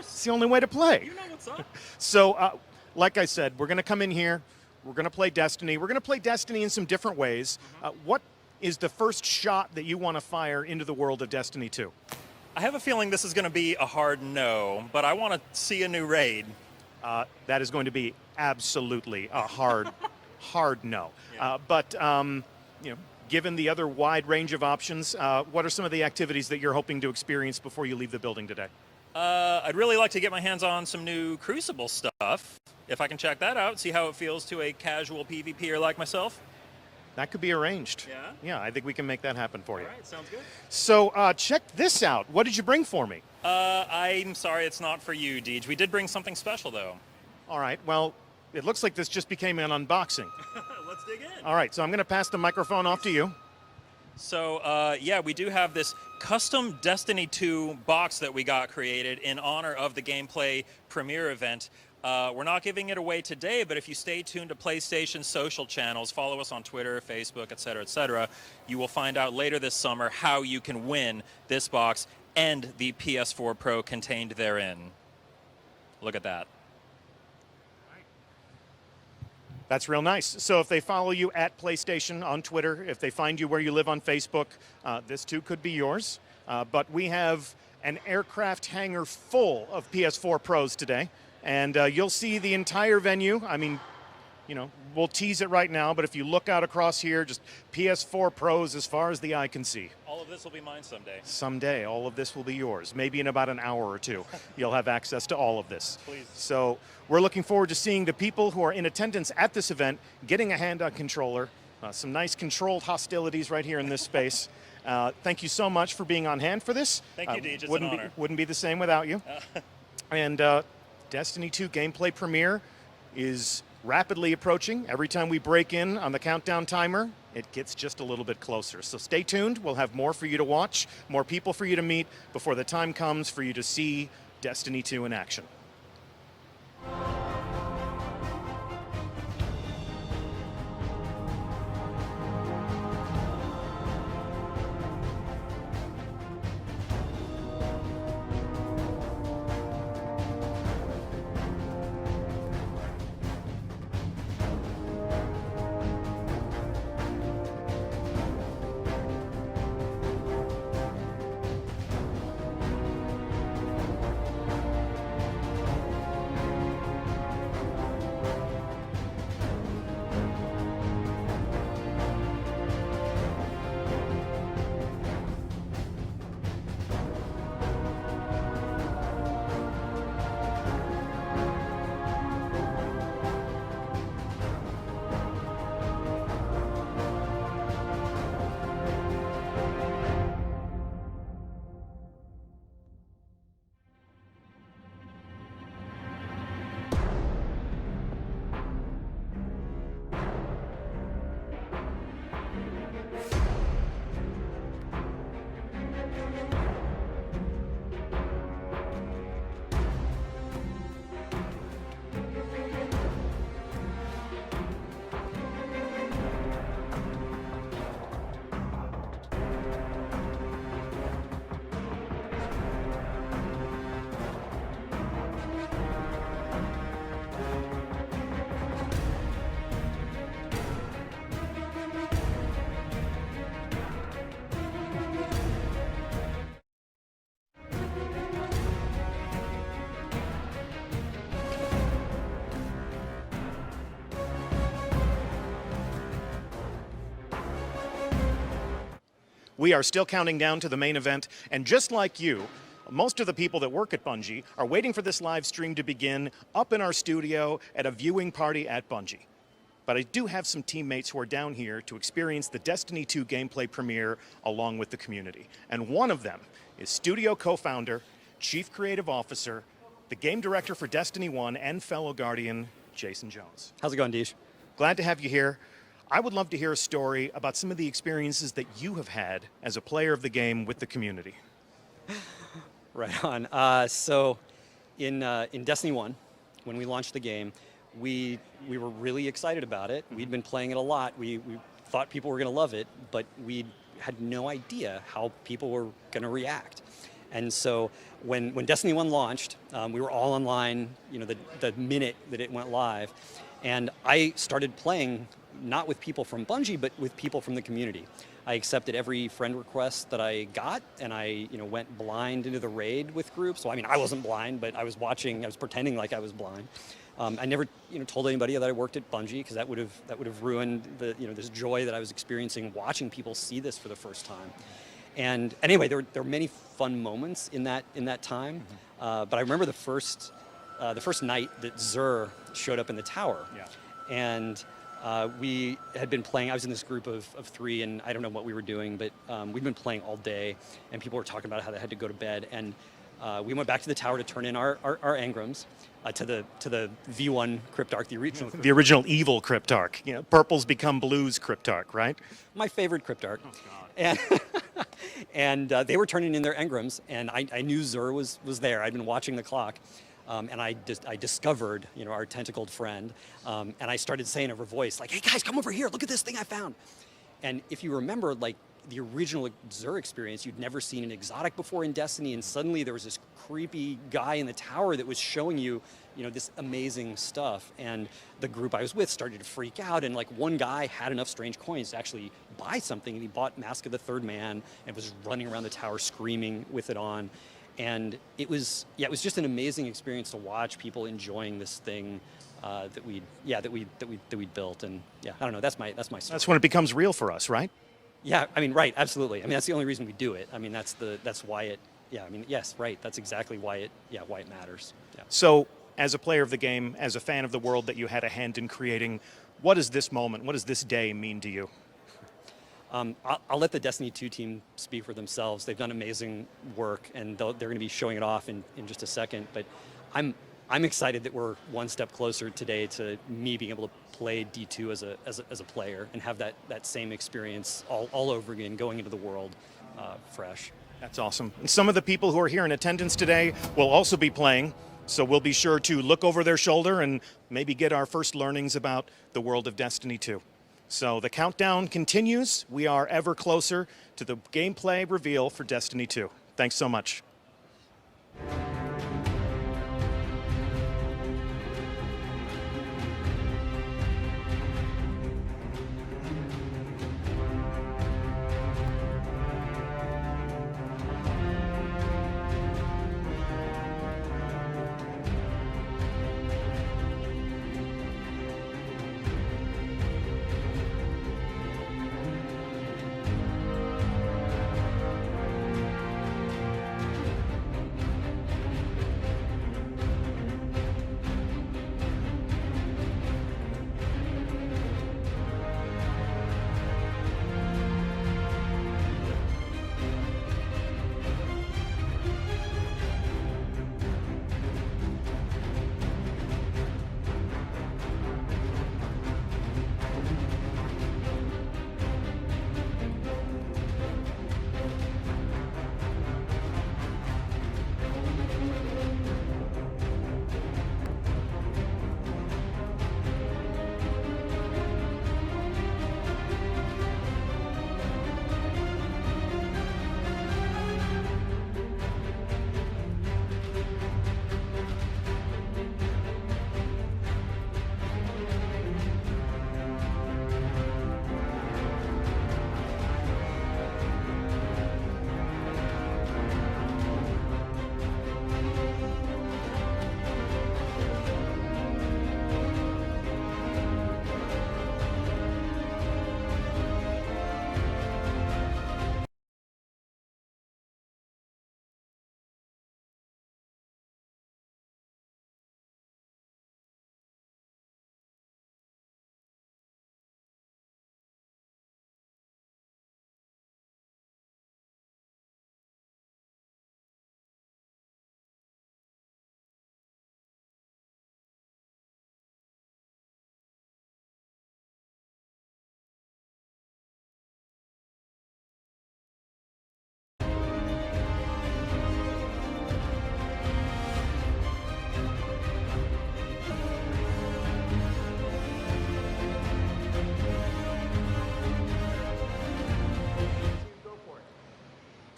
course. It's the only way to play. You know what's up. So, like I said, we're going to come in here. We're going to play Destiny. We're going to play Destiny in some different ways. What is the first shot that you want to fire into the world of Destiny 2? I have a feeling this is going to be a hard no, but I want to see a new raid. That is going to be absolutely a hard, hard no. Yeah. But you know, given the other wide range of options, what are some of the activities that you're hoping to experience before you leave the building today? I'd really like to get my hands on some new Crucible stuff. If I can check that out, see how it feels to a casual PvPer like myself. That could be arranged. Yeah? Yeah, I think we can make that happen for you. All right, sounds good. So check this out. What did you bring for me? I'm sorry it's not for you, Deej. We did bring something special, though. All right, well, it looks like this just became an unboxing. Let's dig in. All right, so I'm going to pass the microphone off to you. So, yeah, we do have this custom Destiny 2 box that we got created in honor of the gameplay premiere event. We're not giving it away today, but if you stay tuned to PlayStation's social channels, follow us on Twitter, Facebook, etc., you will find out later this summer how you can win this box and the PS4 Pro contained therein. Look at that. That's real nice. So if they follow you at PlayStation on Twitter, if they find you where you live on Facebook, this too could be yours. But we have an aircraft hangar full of PS4 Pros today. And you'll see the entire venue. I mean, you know, we'll tease it right now, but if you look out across here, just PS4 Pros as far as the eye can see. All of this will be mine someday. Someday, all of this will be yours. Maybe in about an hour or two, you'll have access to all of this. Please. So we're looking forward to seeing the people who are in attendance at this event getting a hand on controller. Some nice controlled hostilities right here in this space. Thank you so much for being on hand for this. Thank you, Deej. It's wouldn't an honor. Wouldn't be the same without you. And Destiny 2 gameplay premiere is rapidly approaching. Every time we break in on the countdown timer, it gets just a little bit closer. So stay tuned. We'll have more for you to watch, more people for you to meet before the time comes for you to see Destiny 2 in action. We are still counting down to the main event, and just like you, most of the people that work at Bungie are waiting for this live stream to begin up in our studio at a viewing party at Bungie. But I do have some teammates who are down here to experience the Destiny 2 gameplay premiere along with the community. And one of them is studio co-founder, chief creative officer, the game director for Destiny 1, and fellow Guardian, Jason Jones. How's it going, Deej? Glad to have you here. I would love to hear a story about some of the experiences that you have had as a player of the game with the community. Right on. So in Destiny 1, when we launched the game, we were really excited about it. We'd been playing it a lot. We thought people were going to love it, but we had no idea how people were going to react. And so when Destiny 1 launched, we were all online, the minute that it went live. And I started playing not with people from Bungie, but with people from the community. I accepted every friend request that I got, and I went blind into the raid with groups. So I mean, I wasn't blind, but I was watching, I was pretending like I was blind. I never told anybody that I worked at Bungie, because that would have ruined this joy that I was experiencing watching people see this for the first time. And anyway, there were many fun moments in that time. But I remember the first night that Xur showed up in the tower. Yeah. And we had been playing, I was in this group of 3, and I don't know what we were doing, but we'd been playing all day, and people were talking about how they had to go to bed. And we went back to the tower to turn in our engrams to the V1 Cryptarch, the original. The original evil Cryptarch. Purples become blues Cryptarch, right? My favorite Cryptarch. Oh, God. And, and they were turning in their engrams, and I knew Xur was there. I'd been watching the clock. And I discovered, our tentacled friend, and I started saying over voice, like, "Hey guys, come over here! Look at this thing I found!" And if you remember, like the original Xur experience, you'd never seen an exotic before in Destiny, and suddenly there was this creepy guy in the tower that was showing you, this amazing stuff. And the group I was with started to freak out, and like one guy had enough strange coins to actually buy something, and he bought Mask of the Third Man and was running around the tower screaming with it on. And it was just an amazing experience to watch people enjoying this thing that we built. And I don't know, that's my story. That's when it becomes real for us, right? Yeah, I mean, right, absolutely. I mean, that's the only reason we do it. I mean, that's why it. Yeah, I mean, yes, right. That's exactly why it matters. Yeah. So, as a player of the game, as a fan of the world that you had a hand in creating, what does this moment, what does this day mean to you? I'll let the Destiny 2 team speak for themselves. They've done amazing work, and they're going to be showing it off in just a second. But I'm excited that we're one step closer today to me being able to play D2 as a player and have that same experience all over again, going into the world fresh. That's awesome. And some of the people who are here in attendance today will also be playing, so we'll be sure to look over their shoulder and maybe get our first learnings about the world of Destiny 2. So the countdown continues. We are ever closer to the gameplay reveal for Destiny 2. Thanks so much.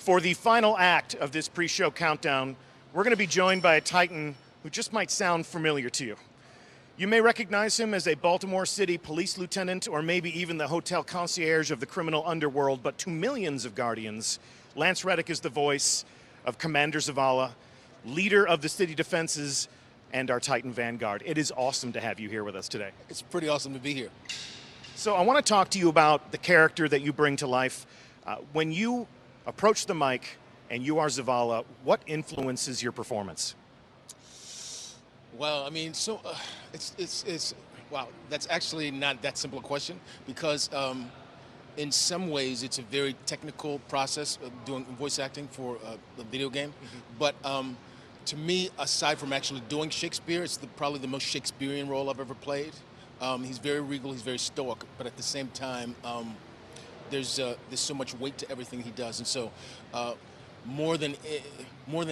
For the final act of this pre-show countdown, we're going to be joined by a Titan who just might sound familiar to you. You may recognize him as a Baltimore City police lieutenant or maybe even the hotel concierge of the criminal underworld, but to millions of Guardians, Lance Reddick is the voice of Commander Zavala, leader of the city defenses, and our Titan Vanguard. It is awesome to have you here with us today. It's pretty awesome to be here. So I want to talk to you about the character that you bring to life. When you approach the mic and you are Zavala, what influences your performance? Well, I mean, so it's wow. That's actually not that simple a question because in some ways it's a very technical process of doing voice acting for a video game. But to me, aside from actually doing Shakespeare, it's probably the most Shakespearean role I've ever played. He's very regal, he's very stoic, but at the same time, there's so much weight to everything he does, and so more than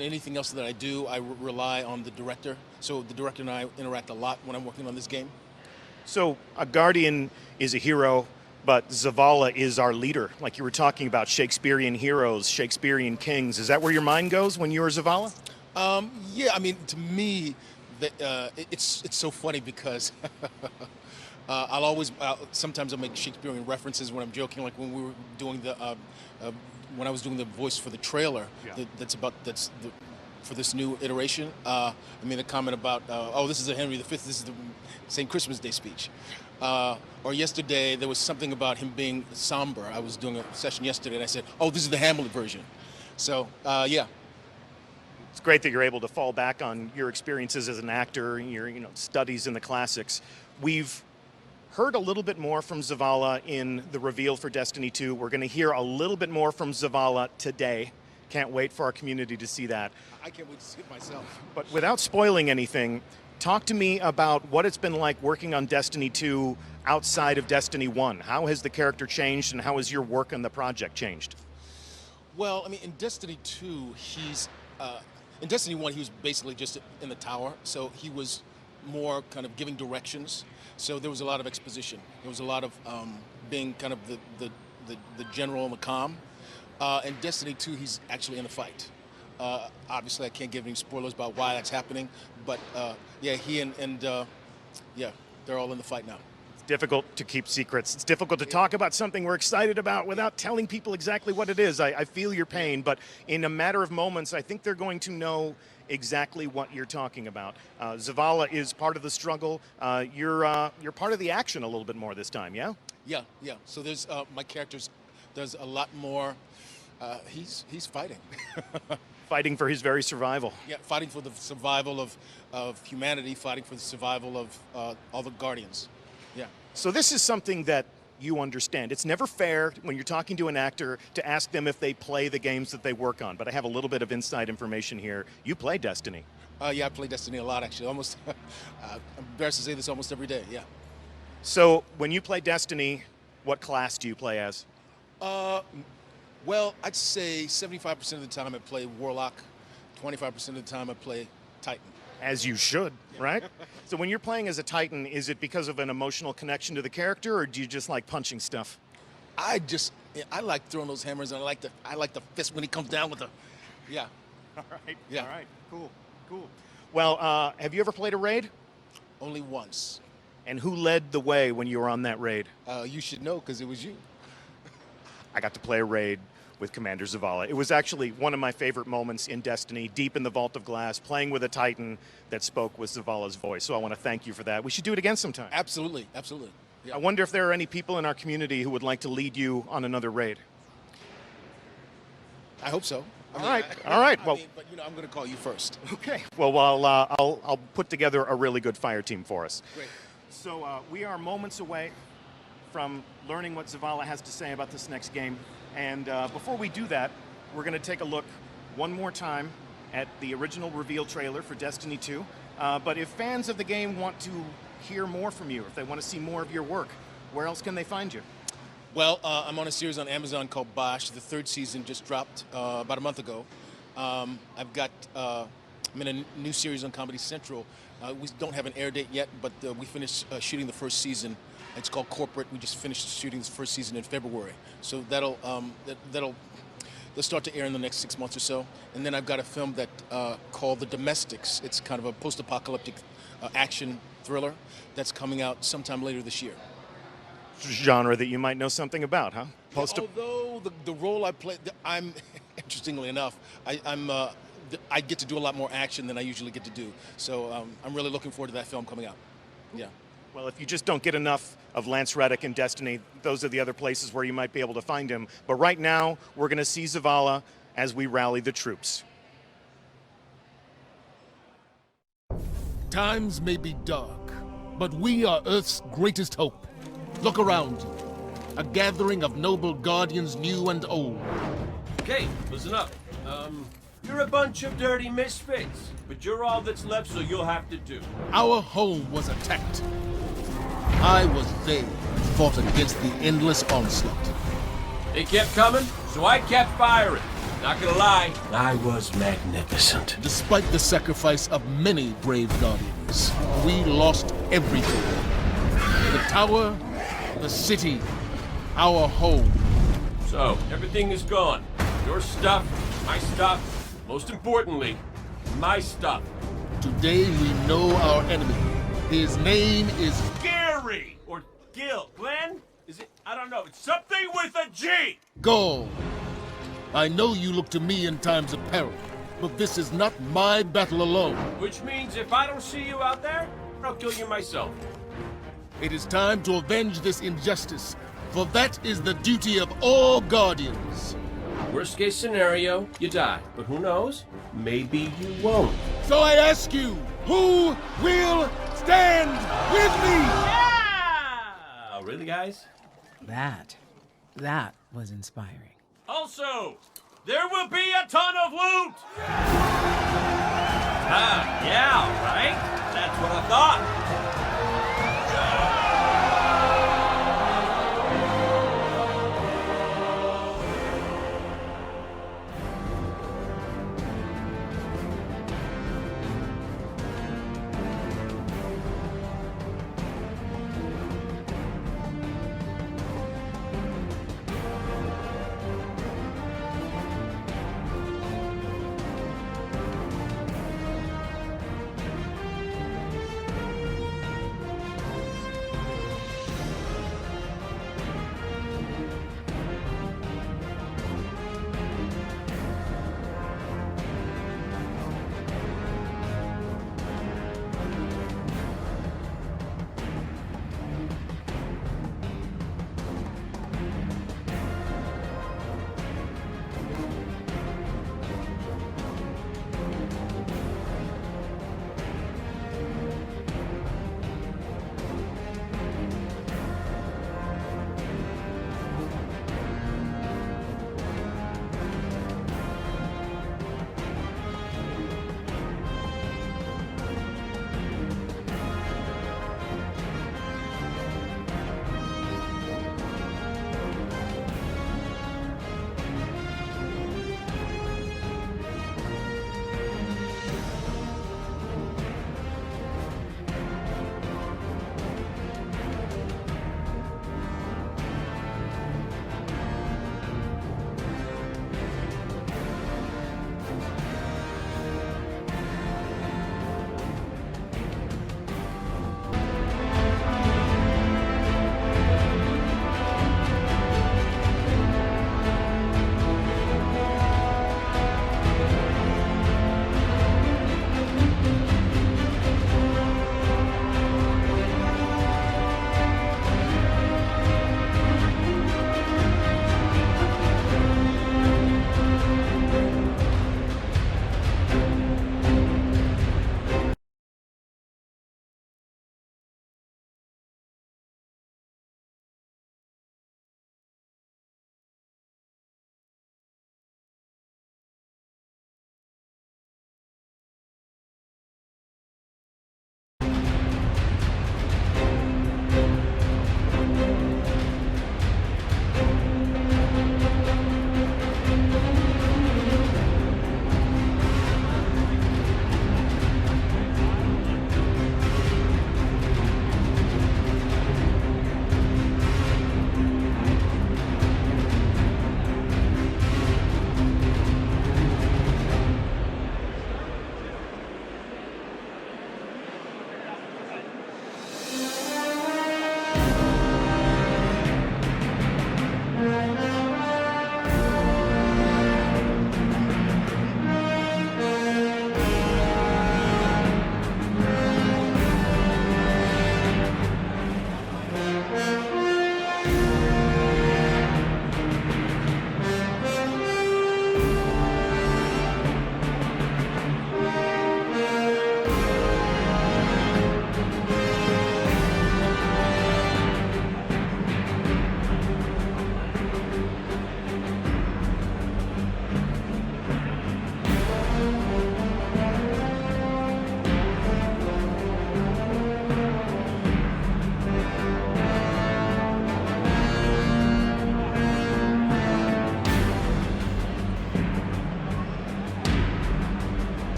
anything else that I do, I rely on the director. So the director and I interact a lot when I'm working on this game. So a Guardian is a hero, but Zavala is our leader. Like you were talking about Shakespearean heroes, Shakespearean kings. Is that where your mind goes when you're Zavala? Yeah, I mean, to me, it's so funny because sometimes I'll make Shakespearean references when I'm joking, like when we were doing when I was doing the voice for the trailer. Yeah. For this new iteration. I made a comment about, this is a Henry V, this is the same Christmas Day speech. Or yesterday, there was something about him being somber. I was doing a session yesterday, and I said, this is the Hamlet version. So, yeah. It's great that you're able to fall back on your experiences as an actor, your studies in the classics. We've heard a little bit more from Zavala in the reveal for Destiny 2. We're going to hear a little bit more from Zavala today. Can't wait for our community to see that. I can't wait to see it myself. But without spoiling anything, talk to me about what it's been like working on Destiny 2 outside of Destiny 1. How has the character changed, and how has your work on the project changed? Well, I mean, in Destiny 2, in Destiny 1, he was basically just in the tower, so he was more kind of giving directions. So there was a lot of exposition. There was a lot of being kind of the general in the comm. In Destiny 2, he's actually in a fight. Obviously, I can't give any spoilers about why that's happening, but yeah, he and they're all in the fight now. It's difficult to keep secrets. It's difficult to talk about something we're excited about without telling people exactly what it is. I feel your pain, but in a matter of moments, I think they're going to know exactly what you're talking about. Zavala is part of the struggle. You're part of the action a little bit more this time, yeah? Yeah. So there's my character's does a lot more. He's fighting. Fighting for his very survival. Yeah, fighting for the survival of humanity, fighting for the survival of all the Guardians. Yeah. So this is something that you understand. It's never fair when you're talking to an actor to ask them if they play the games that they work on, but I have a little bit of inside information here. You play Destiny. Yeah, I play Destiny a lot, actually. Almost, I'm embarrassed to say this, almost every day, yeah. So when you play Destiny, what class do you play as? Well, I'd say 75% of the time I play Warlock, 25% of the time I play Titan. As you should, right? So when you're playing as a Titan, is it because of an emotional connection to the character, or do you just like punching stuff? I like throwing those hammers, and I like the fist when he comes down with the, yeah. All right. Yeah. All right. Cool. Well, have you ever played a raid? Only once. And who led the way when you were on that raid? You should know, because it was you. I got to play a raid with Commander Zavala. It was actually one of my favorite moments in Destiny, deep in the Vault of Glass, playing with a Titan that spoke with Zavala's voice. So I want to thank you for that. We should do it again sometime. Absolutely. Yeah. I wonder if there are any people in our community who would like to lead you on another raid. I hope so. All right. Well, but I'm going to call you first. Okay. Well, I'll put together a really good fire team for us. Great. So we are moments away from learning what Zavala has to say about this next game. And before we do that, we're going to take a look one more time at the original reveal trailer for Destiny 2. But if fans of the game want to hear more from you, if they want to see more of your work, where else can they find you? Well, I'm on a series on Amazon called Bosch. The third season just dropped about a month ago. I'm in a new series on Comedy Central. We don't have an air date yet, but we finished shooting the first season. It's called Corporate. We just finished shooting the first season in February. So that'll They'll start to air in the next 6 months or so. And then I've got a film that called The Domestics. It's kind of a post-apocalyptic action thriller that's coming out sometime later this year. Genre that you might know something about, huh? Although the role I play, I'm interestingly enough, I get to do a lot more action than I usually get to do. So I'm really looking forward to that film coming out. Yeah. Well, if you just don't get enough of Lance Reddick and Destiny, those are the other places where you might be able to find him. But right now, we're going to see Zavala as we rally the troops. Times may be dark, but we are Earth's greatest hope. Look around you. A gathering of noble guardians new and old. Okay, listen up. You're a bunch of dirty misfits, but you're all that's left, so you'll have to do. Our home was attacked. I was there and fought against the endless onslaught. They kept coming, so I kept firing. Not gonna lie, I was magnificent. Despite the sacrifice of many brave guardians, we lost everything. The tower, the city, our home. So, everything is gone. Your stuff, my stuff, most importantly, my stuff. Today we know our enemy. His name is Gary! Or Gil. Glenn? Is it? I don't know. It's something with a G! Gaul. I know you look to me in times of peril, but this is not my battle alone. Which means if I don't see you out there, I'll kill you myself. It is time to avenge this injustice, for that is the duty of all guardians. Worst case scenario, you die. But who knows? Maybe you won't. So I ask you, who will stand with me? Yeah! Really, guys? That was inspiring. Also, there will be a ton of loot! Yeah, right? That's what I thought.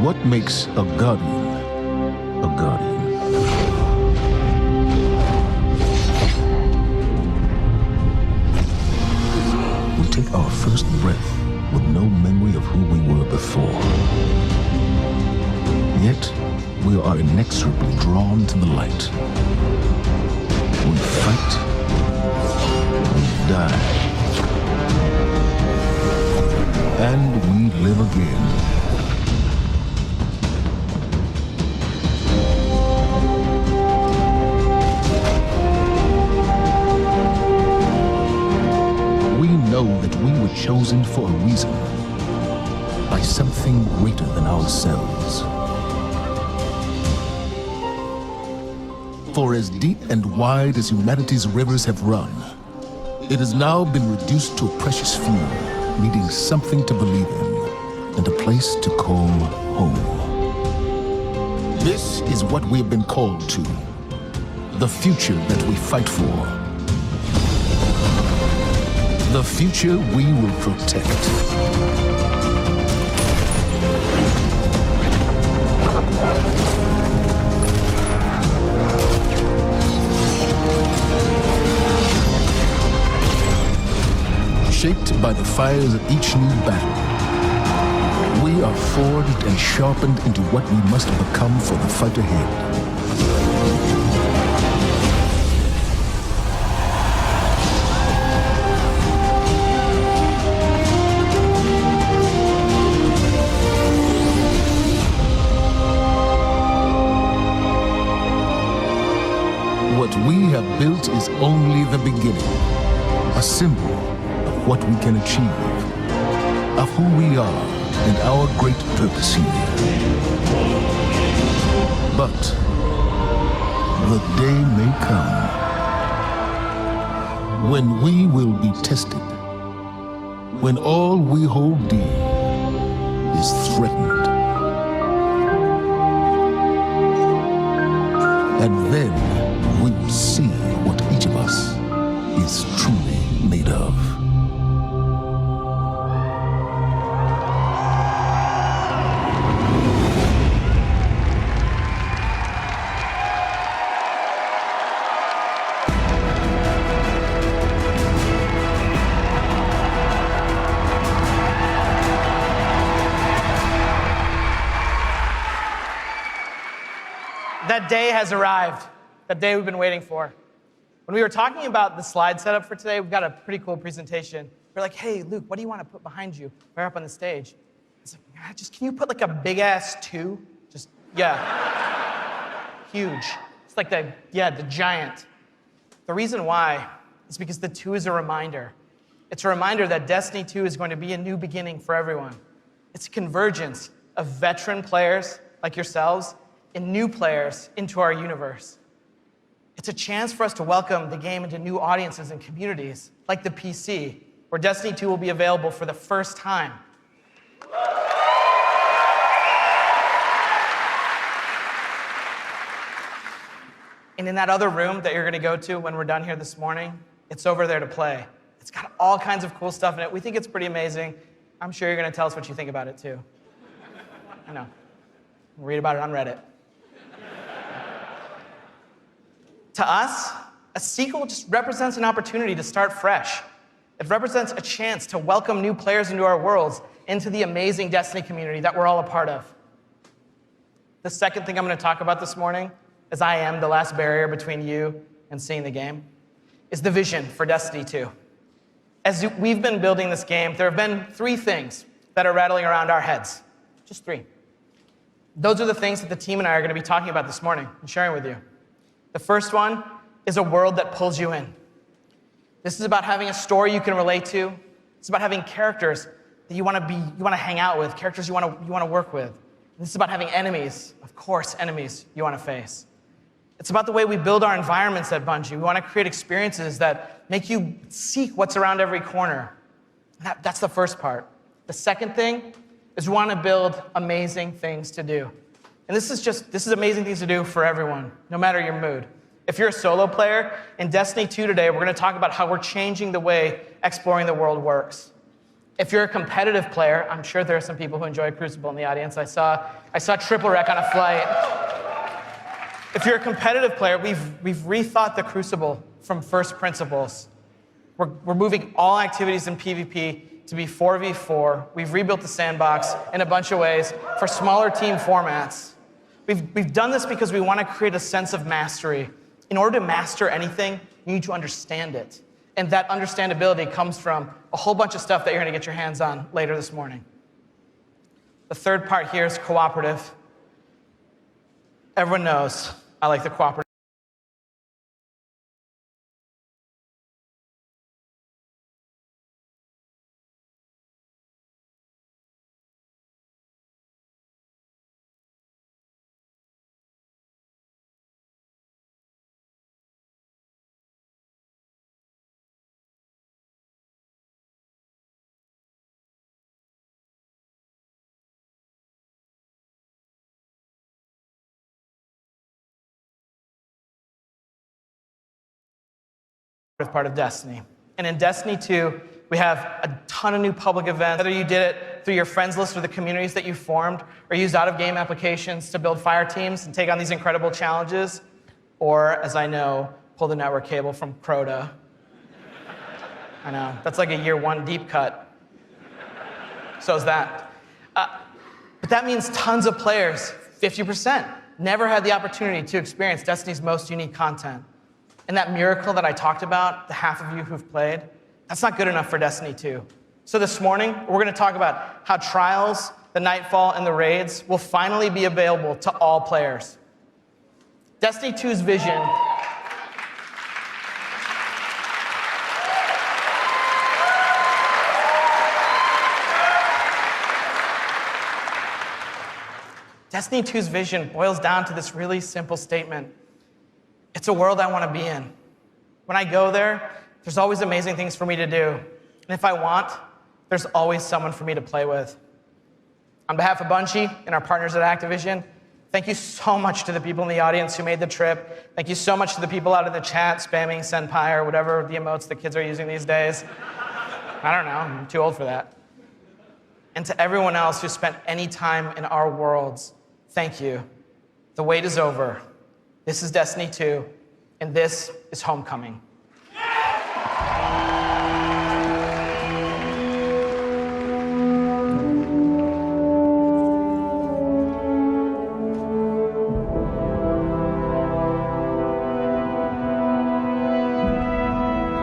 what makes a guardian a guardian. We take our first breath with no memory of who we were before. Yet, we are inexorably drawn to the light. We fight, we die, and we live again. We know that we were chosen for a reason, by something greater than ourselves. For as deep and wide as humanity's rivers have run, it has now been reduced to a precious few, needing something to believe in and a place to call home. This is what we have been called to, the future that we fight for, the future we will protect. Shaped by the fires of each new battle, we are forged and sharpened into what we must become for the fight ahead. What we have built is only the beginning, a symbol of what we can achieve, of who we are and our great purpose here. But the day may come when we will be tested, when all we hold dear is threatened. And then we will see what each of us is truly made of. That day has arrived, that day we've been waiting for. When we were talking about the slide setup for today, we've got a pretty cool presentation. We're like, hey, Luke, what do you want to put behind you? We're up on the stage. It's like, can you put like a big ass 2? Just, yeah. Huge. It's like the giant. The reason why is because the 2 is a reminder. It's a reminder that Destiny 2 is going to be a new beginning for everyone. It's a convergence of veteran players like yourselves and new players into our universe. It's a chance for us to welcome the game into new audiences and communities, like the PC, where Destiny 2 will be available for the first time. And in that other room that you're gonna go to when we're done here this morning, it's over there to play. It's got all kinds of cool stuff in it. We think it's pretty amazing. I'm sure you're gonna tell us what you think about it too. I know. Read about it on Reddit. To us, a sequel just represents an opportunity to start fresh. It represents a chance to welcome new players into our worlds, into the amazing Destiny community that we're all a part of. The second thing I'm going to talk about this morning, as I am the last barrier between you and seeing the game, is the vision for Destiny 2. As we've been building this game, there have been 3 things that are rattling around our heads. Just 3. Those are the things that the team and I are going to be talking about this morning and sharing with you. The first one is a world that pulls you in. This is about having a story you can relate to. It's about having characters that you want to hang out with, characters you want to work with. And this is about having enemies, of course, enemies you want to face. It's about the way we build our environments at Bungie. We want to create experiences that make you seek what's around every corner. That's the first part. The second thing is we want to build amazing things to do. And this is amazing things to do for everyone, no matter your mood. If you're a solo player, in Destiny 2 today, we're going to talk about how we're changing the way exploring the world works. If you're a competitive player, I'm sure there are some people who enjoy Crucible in the audience. I saw Triple Wreck on a flight. If you're a competitive player, we've rethought the Crucible from first principles. We're moving all activities in PvP to be 4v4. We've rebuilt the sandbox in a bunch of ways for smaller team formats. We've done this because we want to create a sense of mastery. In order to master anything, you need to understand it. And that understandability comes from a whole bunch of stuff that you're going to get your hands on later this morning. The third part here is cooperative. Everyone knows I like the cooperative part of Destiny. And in Destiny 2, we have a ton of new public events. Whether you did it through your friends list or the communities that you formed, or used out-of-game applications to build fire teams and take on these incredible challenges, or, as I know, pull the network cable from Crota. I know, that's like a year one deep cut. So is that. But that means tons of players, 50%, never had the opportunity to experience Destiny's most unique content. And that miracle that I talked about, the half of you who've played, that's not good enough for Destiny 2. So this morning, we're going to talk about how Trials, the Nightfall, and the Raids will finally be available to all players. Destiny 2's vision Destiny 2's vision boils down to this really simple statement. It's a world I want to be in. When I go there, there's always amazing things for me to do. And if I want, there's always someone for me to play with. On behalf of Bungie and our partners at Activision, thank you so much to the people in the audience who made the trip. Thank you so much to the people out in the chat spamming Senpai or whatever the emotes the kids are using these days. I don't know, I'm too old for that. And to everyone else who spent any time in our worlds, thank you. The wait is over. This is Destiny 2, and this is Homecoming.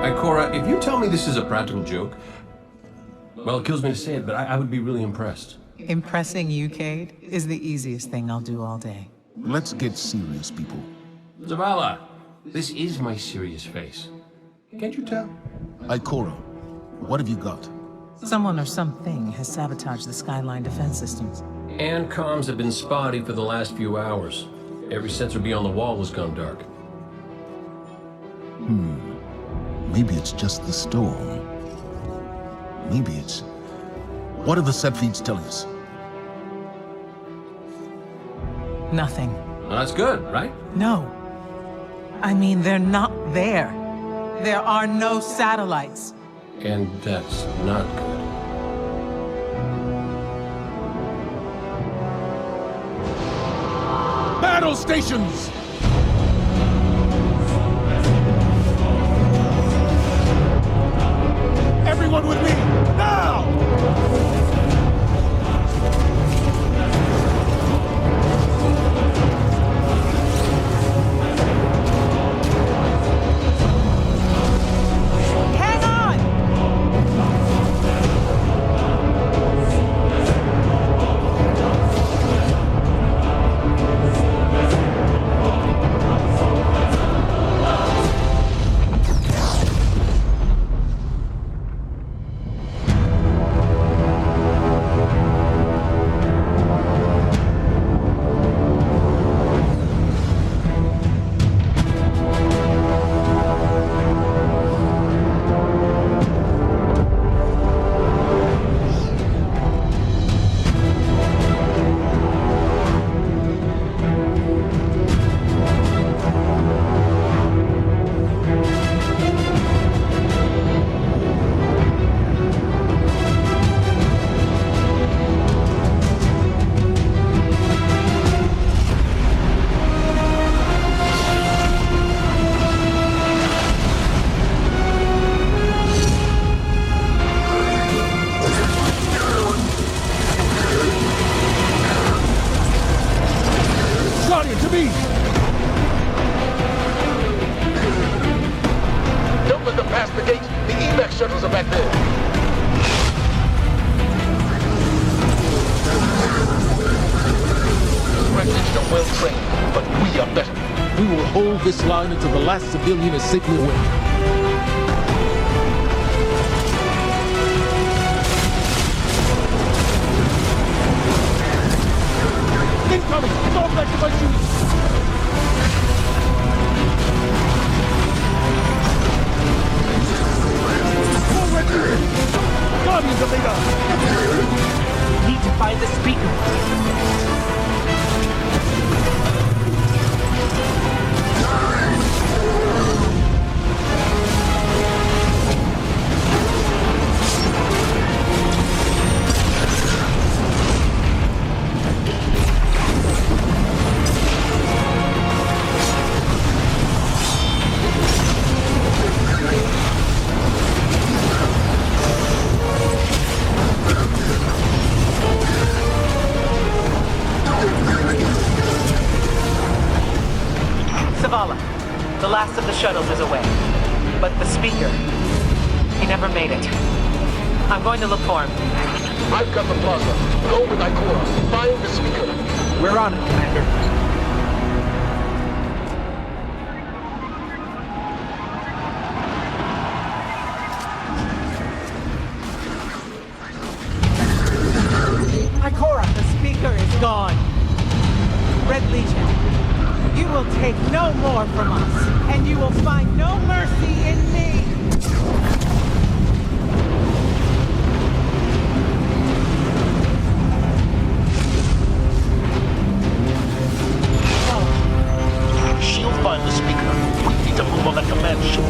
Ikora, if you tell me this is a practical joke, well, it kills me to say it, but I would be really impressed. Impressing you, Cade, is the easiest thing I'll do all day. Let's get serious, people. Zavala, this is my serious face. Can't you tell? Ikora, what have you got? Someone or something has sabotaged the Skyline defense systems. And comms have been spotty for the last few hours. Every sensor beyond the wall has gone dark. Maybe it's just the storm. Maybe it's... What are the set feeds telling us? Nothing. Well, that's good, right? No. I mean, they're not there. There are no satellites. And that's not good. Battle stations! Everyone with me, now! Hang on! hold this line until the last civilian is safely away. Incoming! Fall back to my shoes! Guardians of Vega! Need to find the speaker. The last of the shuttles is away. But the speaker, he never made it. I'm going to look for him. I've got the plaza. Go with Ikora. Find the speaker. We're on it, Commander. Ikora, the speaker is gone. Red Legion, you will take no more from us, and you will find no mercy in me! She'll find the speaker. We need to move on that command ship.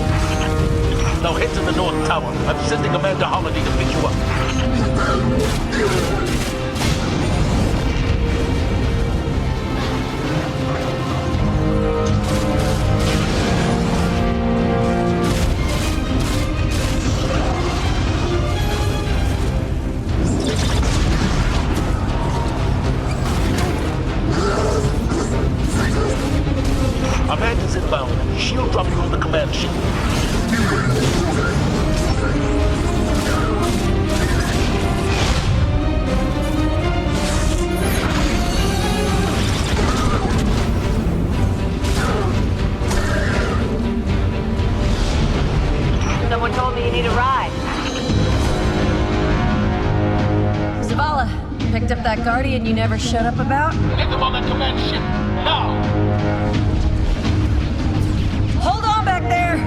Now head to the North Tower. I'm sending Commander Holiday to pick you up. Amanda's inbound. She'll drop you on the command ship. Someone told me you need a ride. Zavala, picked up that Guardian you never shut up about? Get them on that command ship. Now! Hold on back there!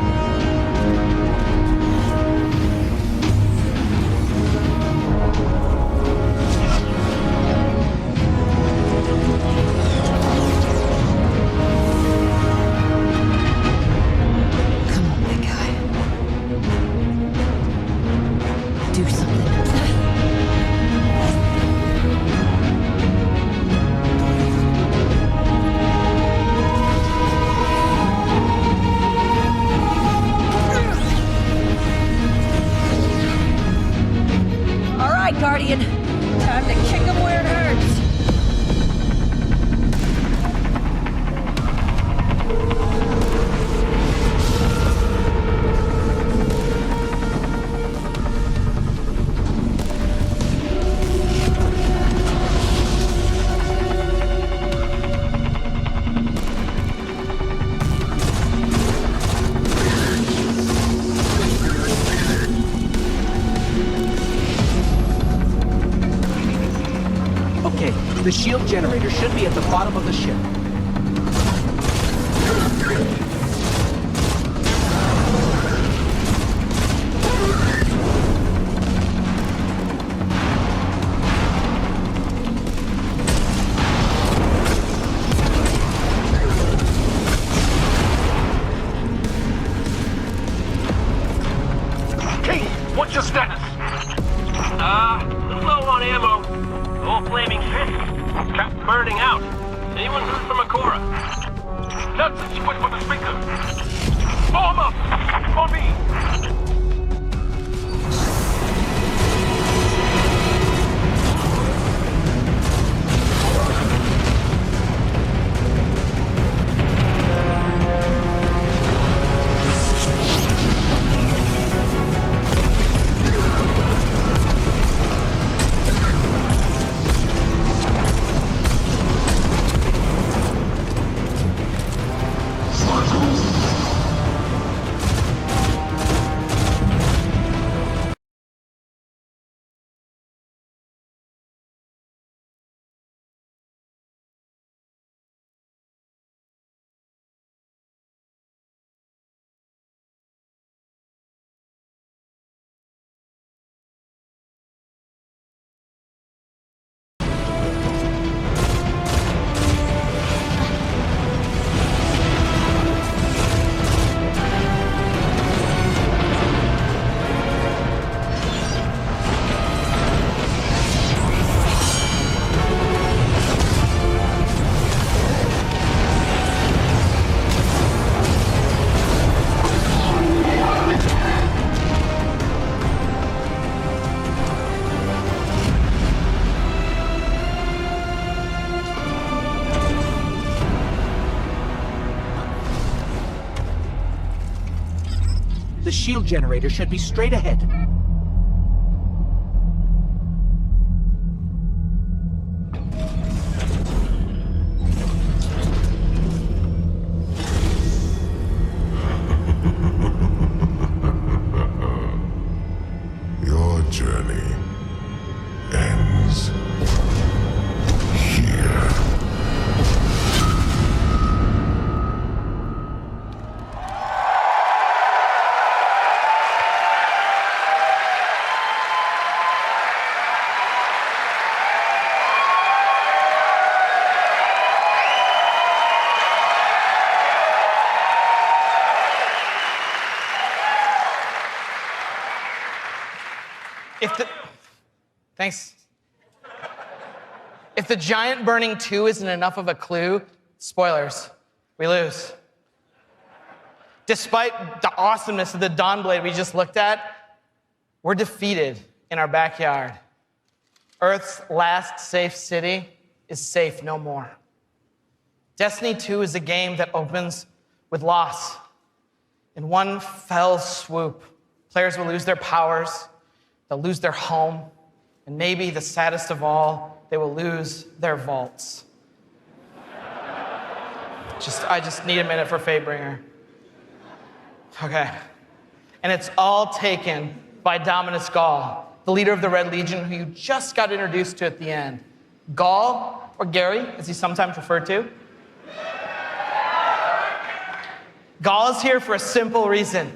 Come on, big guy. Do something. Guardian. Time to kick him where it hurts. The shield generator should be at the bottom of the ship. King, what's your status? Low on ammo. All flaming fists. Cap burning out. Anyone heard from Ikora? That's it. She went for the speaker. Form up! For me! shield generator should be straight ahead. Your journey ends here. Thanks. If the giant burning 2 isn't enough of a clue, spoilers, we lose. Despite the awesomeness of the Dawnblade we just looked at, we're defeated in our backyard. Earth's last safe city is safe no more. Destiny 2 is a game that opens with loss. In one fell swoop, players will lose their powers, they'll lose their home, and maybe the saddest of all, they will lose their vaults. I just need a minute for Fatebringer. Okay. And it's all taken by Dominus Gaul, the leader of the Red Legion, who you just got introduced to at the end. Gaul, or Gary, as he's sometimes referred to. Gaul is here for a simple reason.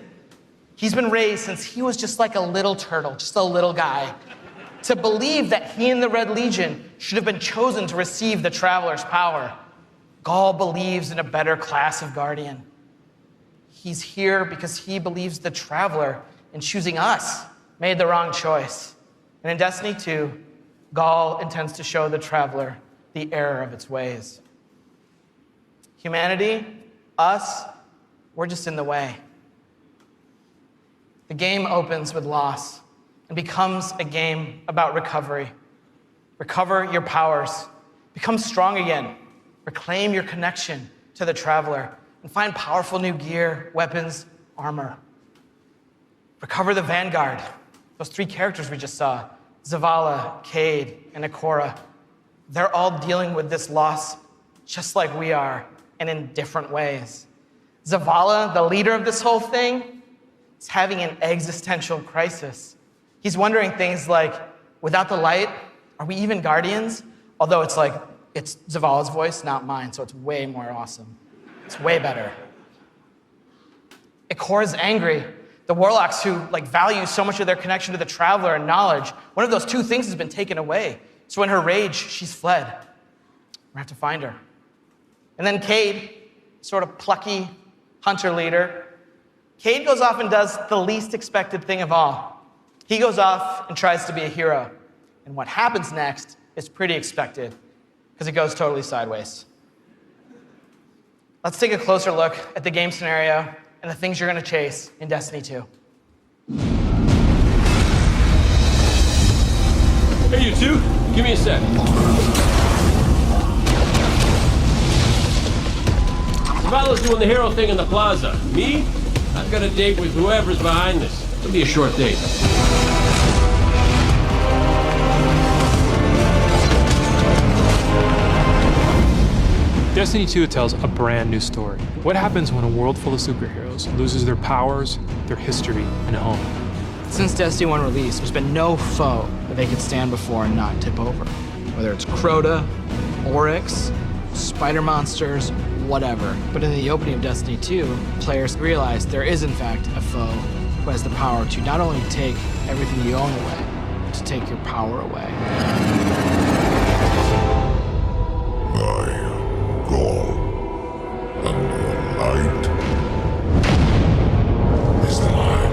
He's been raised since he was just like a little turtle, just a little guy, to believe that he and the Red Legion should have been chosen to receive the Traveler's power. Gaul believes in a better class of Guardian. He's here because he believes the Traveler, in choosing us, made the wrong choice. And in Destiny 2, Gaul intends to show the Traveler the error of its ways. Humanity, us, we're just in the way. The game opens with loss and becomes a game about recovery. Recover your powers. Become strong again. Reclaim your connection to the Traveler and find powerful new gear, weapons, armor. Recover the Vanguard. Those 3 characters we just saw, Zavala, Cade, and Ikora. They're all dealing with this loss just like we are, and in different ways. Zavala, the leader of this whole thing, is having an existential crisis. He's wondering things like, without the light, are we even Guardians? Although it's Zavala's voice, not mine, so it's way more awesome. It's way better. Ikora's angry. The Warlocks who value so much of their connection to the Traveler and knowledge, one of those 2 things has been taken away. So in her rage, she's fled. We have to find her. And then Cade, sort of plucky hunter leader, Cade goes off and does the least expected thing of all. He goes off and tries to be a hero. And what happens next is pretty expected, because it goes totally sideways. Let's take a closer look at the game scenario and the things you're going to chase in Destiny 2. Hey, you two, give me a sec. Zavala's doing the hero thing in the plaza. Me? I've got a date with whoever's behind this. It'll be a short date. Destiny 2 tells a brand new story. What happens when a world full of superheroes loses their powers, their history, and home? Since Destiny 1 release, there's been no foe that they could stand before and not tip over. Whether it's Crota, Oryx, spider monsters, whatever. But in the opening of Destiny 2, players realize there is in fact a foe who has the power to not only take everything you own away, but to take your power away. I, Gaul, and your light is mine.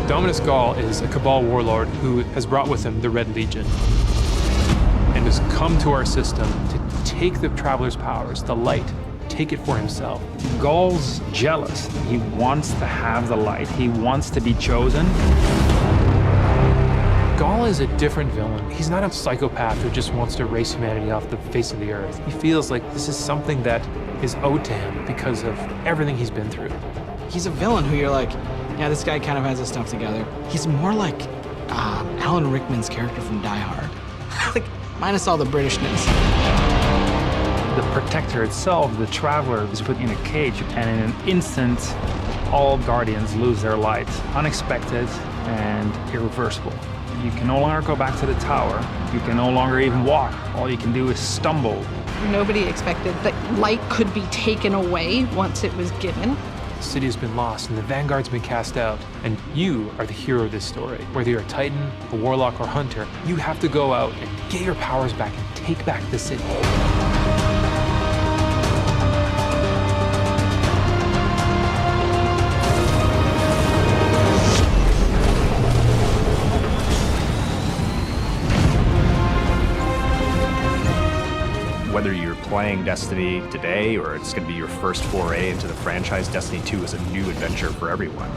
Dominus Gaul is a Cabal warlord who has brought with him the Red Legion and has come to our system to take the Traveler's powers, the light, take it for himself. Gaul's jealous. He wants to have the light. He wants to be chosen. Gaul is a different villain. He's not a psychopath who just wants to erase humanity off the face of the earth. He feels like this is something that is owed to him because of everything he's been through. He's a villain who you're like, yeah, this guy kind of has his stuff together. He's more like Alan Rickman's character from Die Hard. Like, minus all the Britishness. The Protector itself, the Traveler, is put in a cage, and in an instant, all Guardians lose their light. Unexpected and irreversible. You can no longer go back to the tower. You can no longer even walk. All you can do is stumble. Nobody expected that light could be taken away once it was given. The city has been lost and the Vanguard's been cast out, and you are the hero of this story. Whether you're a Titan, a Warlock, or Hunter, you have to go out and get your powers back and take back the city. Whether you're playing Destiny today or it's going to be your first foray into the franchise, Destiny 2 is a new adventure for everyone.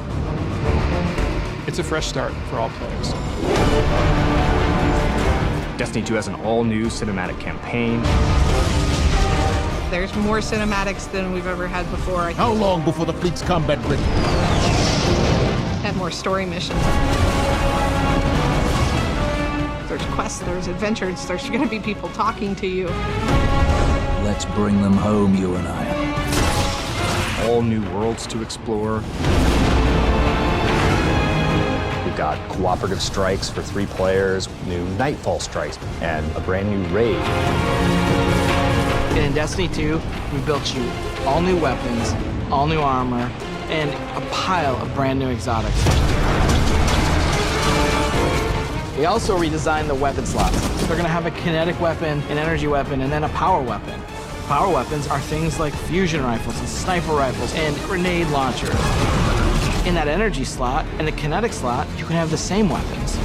It's a fresh start for all players. Destiny 2 has an all-new cinematic campaign. There's more cinematics than we've ever had before. How long before the fleet's combat ready? And more story missions. There's quests, there's adventures, there's gonna be people talking to you. Let's bring them home, you and I. All new worlds to explore. We've got cooperative strikes for 3 players, new Nightfall strikes, and a brand new raid. And in Destiny 2, we built you all new weapons, all new armor, and a pile of brand new exotics. We also redesigned the weapon slots. They're gonna have a kinetic weapon, an energy weapon, and then a power weapon. Power weapons are things like fusion rifles and sniper rifles and grenade launchers. In that energy slot and the kinetic slot, you can have the same weapons.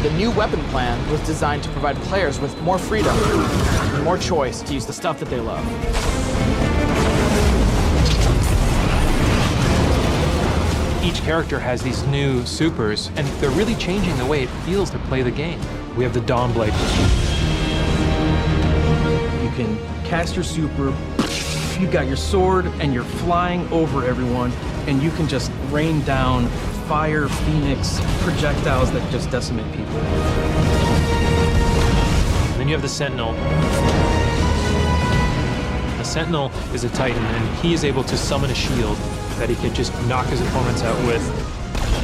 The new weapon plan was designed to provide players with more freedom, more choice to use the stuff that they love. Each character has these new supers, and they're really changing the way it feels to play the game. We have the Dawnblade. You can cast your super, you got your sword, and you're flying over everyone, and you can just rain down fire, phoenix, projectiles that just decimate people. And then you have the Sentinel. A Sentinel is a Titan, and he is able to summon a shield that he can just knock his opponents out with,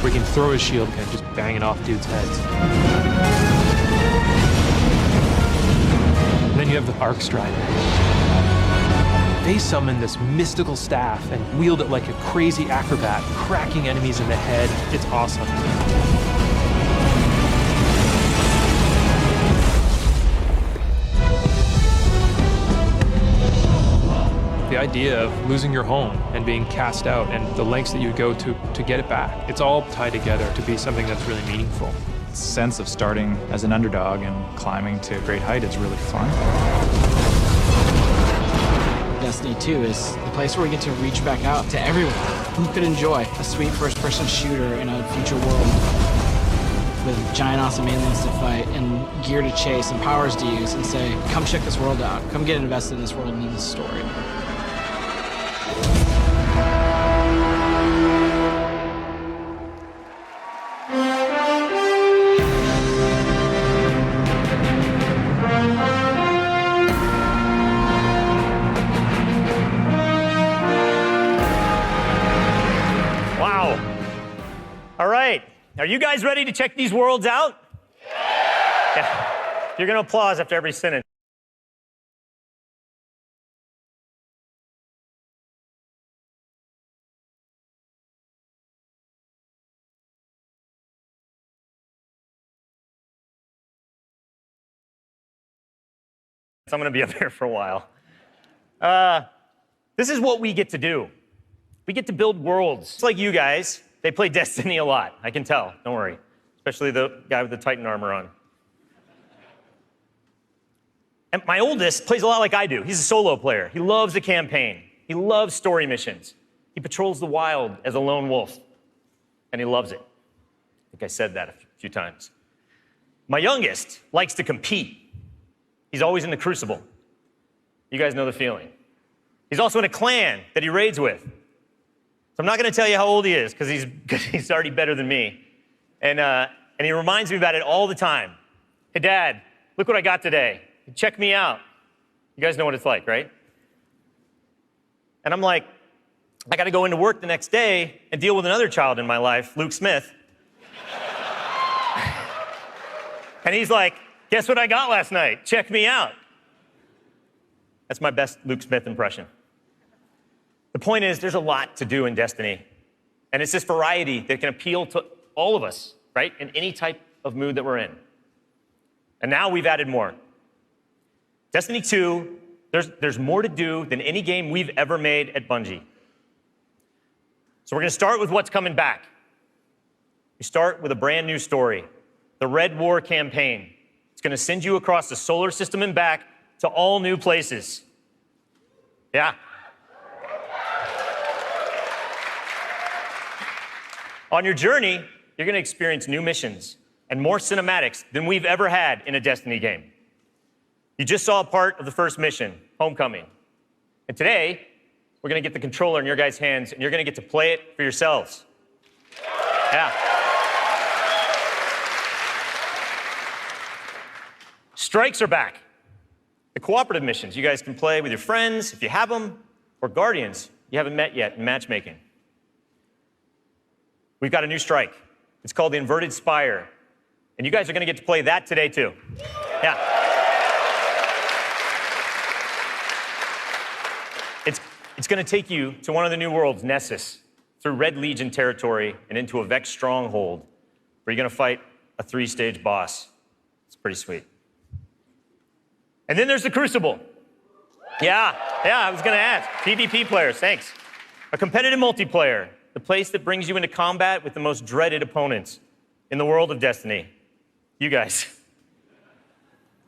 or he can throw his shield and just bang it off dudes' heads. And then you have the Arc Strider. They summon this mystical staff and wield it like a crazy acrobat, cracking enemies in the head. It's awesome. The idea of losing your home and being cast out and the lengths that you go to get it back, it's all tied together to be something that's really meaningful. The sense of starting as an underdog and climbing to a great height is really fun. Destiny 2 is the place where we get to reach back out to everyone who could enjoy a sweet first-person shooter in a future world with giant awesome aliens to fight and gear to chase and powers to use and say, come check this world out, come get invested in this world and in this story. Wow. All right. Are you guys ready to check these worlds out? Yeah. You're going to applause after every sentence. I'm going to be up here for a while. This is what we get to do. We get to build worlds. It's like you guys. They play Destiny a lot. I can tell. Don't worry. Especially the guy with the Titan armor on. And my oldest plays a lot like I do. He's a solo player. He loves the campaign. He loves story missions. He patrols the wild as a lone wolf. And he loves it. I think I said that a few times. My youngest likes to compete. He's always in the Crucible. You guys know the feeling. He's also in a clan that he raids with. I'm not going to tell you how old he is because he's already better than me. And he reminds me about it all the time. Hey, Dad, look what I got today. Check me out. You guys know what it's like, right? And I'm like, I got to go into work the next day and deal with another child in my life, Luke Smith. And he's like, guess what I got last night? Check me out. That's my best Luke Smith impression. The point is, there's a lot to do in Destiny. And it's this variety that can appeal to all of us, right? In any type of mood that we're in. And now we've added more. Destiny 2, there's more to do than any game we've ever made at Bungie. So we're going to start with what's coming back. We start with a brand new story, the Red War campaign. It's going to send you across the solar system and back to all new places. Yeah. On your journey, you're going to experience new missions and more cinematics than we've ever had in a Destiny game. You just saw a part of the first mission, Homecoming. And today, we're going to get the controller in your guys' hands, and you're going to get to play it for yourselves. Yeah. Strikes are back. The cooperative missions you guys can play with your friends, if you have them, or guardians you haven't met yet in matchmaking. We've got a new strike. It's called the Inverted Spire. And you guys are going to get to play that today, too. Yeah. It's going to take you to one of the new worlds, Nessus, through Red Legion territory and into a Vex stronghold, where you're going to fight a 3-stage boss. It's pretty sweet. And then there's the Crucible. Yeah, I was going to ask. PvP players, thanks. A competitive multiplayer, the place that brings you into combat with the most dreaded opponents in the world of Destiny. You guys.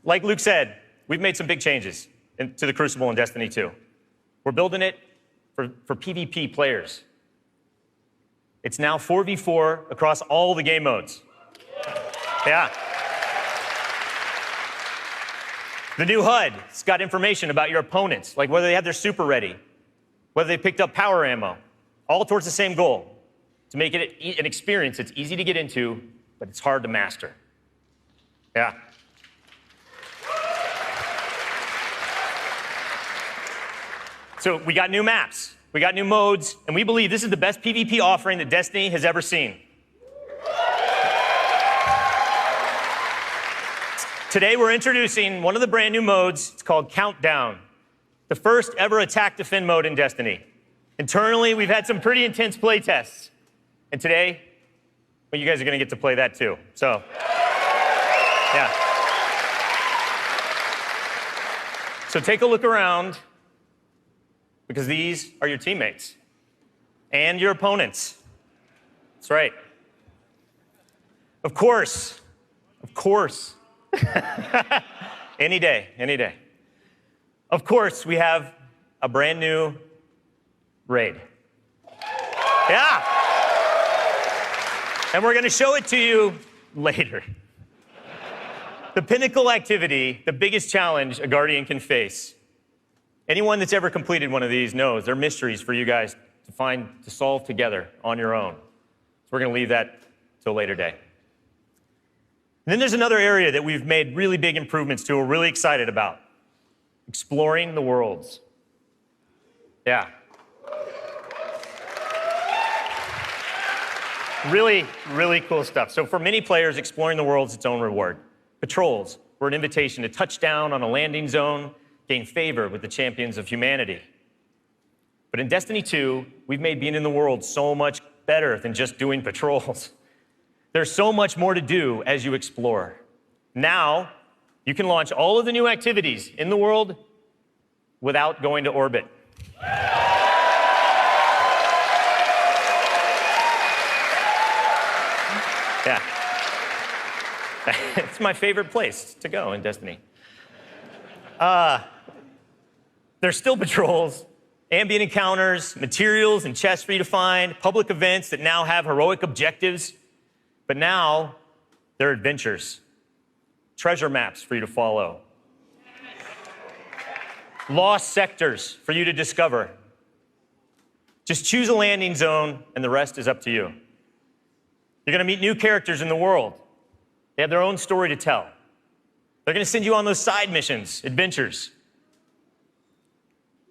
Like Luke said, we've made some big changes to the Crucible in Destiny 2. We're building it for PvP players. It's now 4v4 across all the game modes. Yeah. The new HUD's got information about your opponents, like whether they have their super ready, whether they picked up power ammo, all towards the same goal, to make it an experience that's easy to get into, but it's hard to master. Yeah. So we got new maps, we got new modes, and we believe this is the best PvP offering that Destiny has ever seen. Today we're introducing one of the brand new modes. It's called Countdown, the first ever attack defend mode in Destiny. Internally, we've had some pretty intense play tests. And today, well, you guys are going to get to play that too. So, yeah. So take a look around, because these are your teammates and your opponents. That's right. Of course. Any day. Of course, we have a brand new raid. Yeah. And we're going to show it to you later. The pinnacle activity, the biggest challenge a Guardian can face. Anyone that's ever completed one of these knows they're mysteries for you guys to solve together on your own. So we're going to leave that till a later day. And then there's another area that we've made really big improvements to, we're really excited about. Exploring the worlds. Yeah. Really, really cool stuff. So for many players, exploring the world is its own reward. Patrols were an invitation to touch down on a landing zone, gain favor with the champions of humanity. But in Destiny 2, we've made being in the world so much better than just doing patrols. There's so much more to do as you explore. Now, you can launch all of the new activities in the world without going to orbit. Yeah. It's my favorite place to go in Destiny. There's still patrols, ambient encounters, materials and chests for you to find, public events that now have heroic objectives. But now, they're adventures, treasure maps for you to follow, lost sectors for you to discover, Just choose a landing zone, and the rest is up to you. You're going to meet new characters in the world. They have their own story to tell. They're going to send you on those side missions, adventures.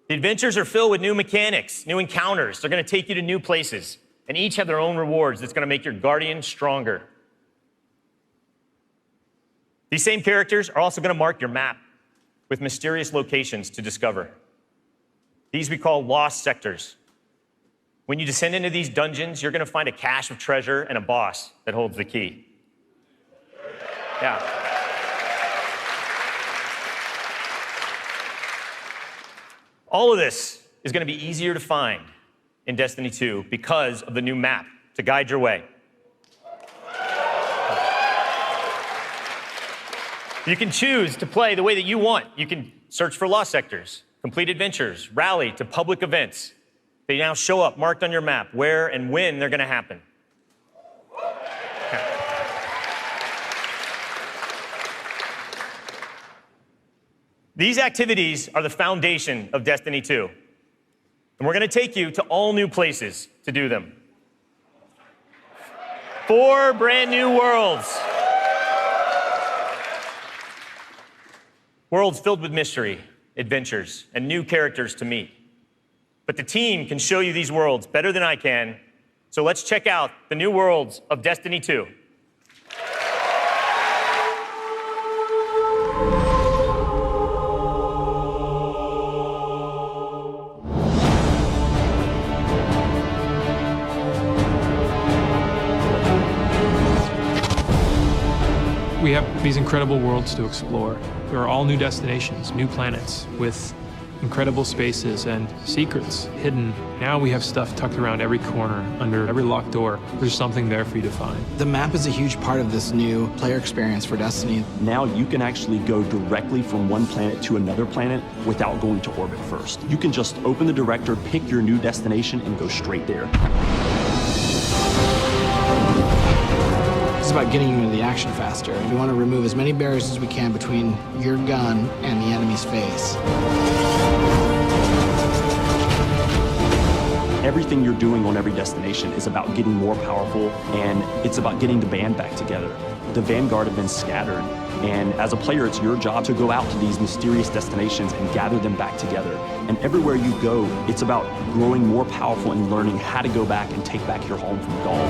The adventures are filled with new mechanics, new encounters. They're going to take you to new places, and each have their own rewards that's going to make your Guardian stronger. These same characters are also going to mark your map with mysterious locations to discover. These we call lost sectors. When you descend into these dungeons, you're going to find a cache of treasure and a boss that holds the key. Yeah. All of this is going to be easier to find in Destiny 2 because of the new map to guide your way. You can choose to play the way that you want. You can search for lost sectors, complete adventures, rally to public events. They now show up marked on your map where and when they're going to happen. These activities are the foundation of Destiny 2. And we're going to take you to all new places to do them. 4 brand new worlds. Worlds filled with mystery, adventures, and new characters to meet. But the team can show you these worlds better than I can. So let's check out the new worlds of Destiny 2. We have these incredible worlds to explore. There are all new destinations, new planets with incredible spaces and secrets hidden. Now we have stuff tucked around every corner, under every locked door. There's something there for you to find. The map is a huge part of this new player experience for Destiny. Now you can actually go directly from one planet to another planet without going to orbit first. You can just open the director, pick your new destination, and go straight there. It's about getting you into the action faster. We want to remove as many barriers as we can between your gun and the enemy's face. Everything you're doing on every destination is about getting more powerful, and it's about getting the band back together. The Vanguard have been scattered, and as a player, it's your job to go out to these mysterious destinations and gather them back together. And everywhere you go, it's about growing more powerful and learning how to go back and take back your home from Gaul.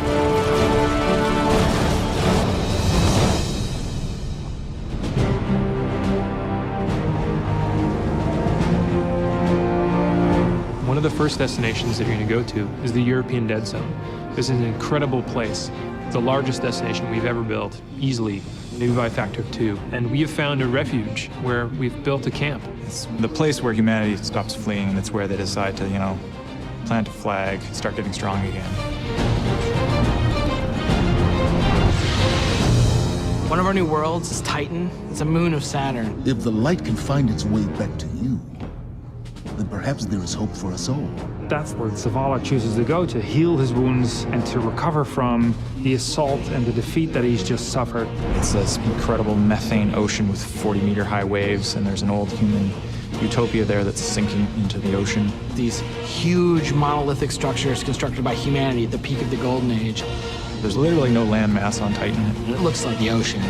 One of the first destinations that you're going to go to is the European Dead Zone. This is an incredible place. It's the largest destination we've ever built, easily, maybe by a factor of 2. And we have found a refuge where we've built a camp. It's the place where humanity stops fleeing, and it's where they decide to, plant a flag, start getting strong again. One of our new worlds is Titan. It's a moon of Saturn. If the light can find its way back to you, then perhaps there is hope for us all. That's where Zavala chooses to go to heal his wounds and to recover from the assault and the defeat that he's just suffered. It's this incredible methane ocean with 40-meter high waves, and there's an old human utopia there that's sinking into the ocean. These huge monolithic structures constructed by humanity at the peak of the Golden Age. There's literally no land mass on Titan. It looks like the ocean.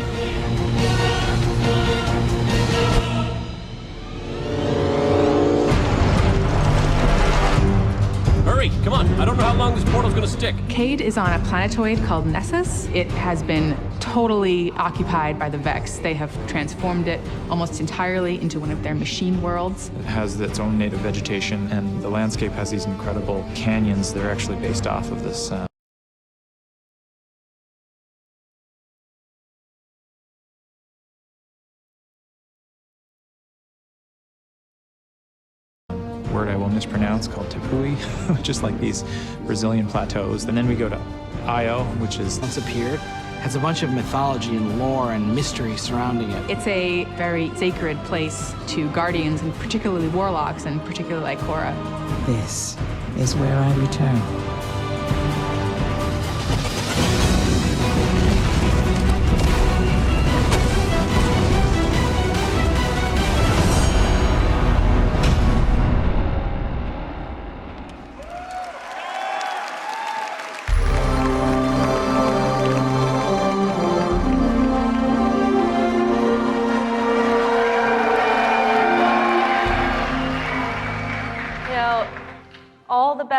Hurry, come on. I don't know how long this portal's gonna stick. Cade is on a planetoid called Nessus. It has been totally occupied by the Vex. They have transformed it almost entirely into one of their machine worlds. It has its own native vegetation, and the landscape has these incredible canyons that are actually based off of this word I will mispronounce called Tepui, just like these Brazilian plateaus. And then we go to Io, which is... Once appeared, has a bunch of mythology and lore and mystery surrounding it. It's a very sacred place to Guardians, and particularly Warlocks, and particularly like Korra. This is where I return.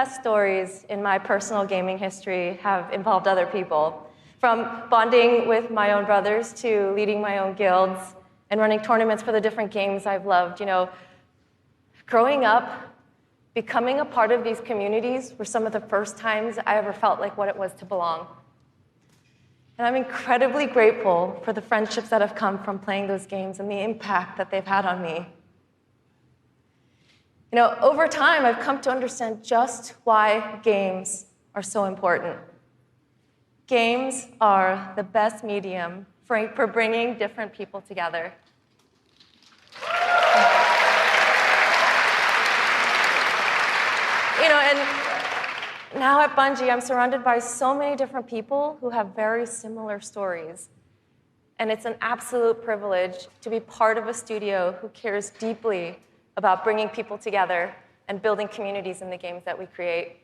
best stories in my personal gaming history have involved other people. From bonding with my own brothers to leading my own guilds and running tournaments for the different games I've loved. You know, growing up, becoming a part of these communities were some of the first times I ever felt like what it was to belong. And I'm incredibly grateful for the friendships that have come from playing those games and the impact that they've had on me. You know, over time, I've come to understand just why games are so important. Games are the best medium for bringing different people together. You know, and now at Bungie, I'm surrounded by so many different people who have very similar stories. And it's an absolute privilege to be part of a studio who cares deeply about bringing people together and building communities in the games that we create.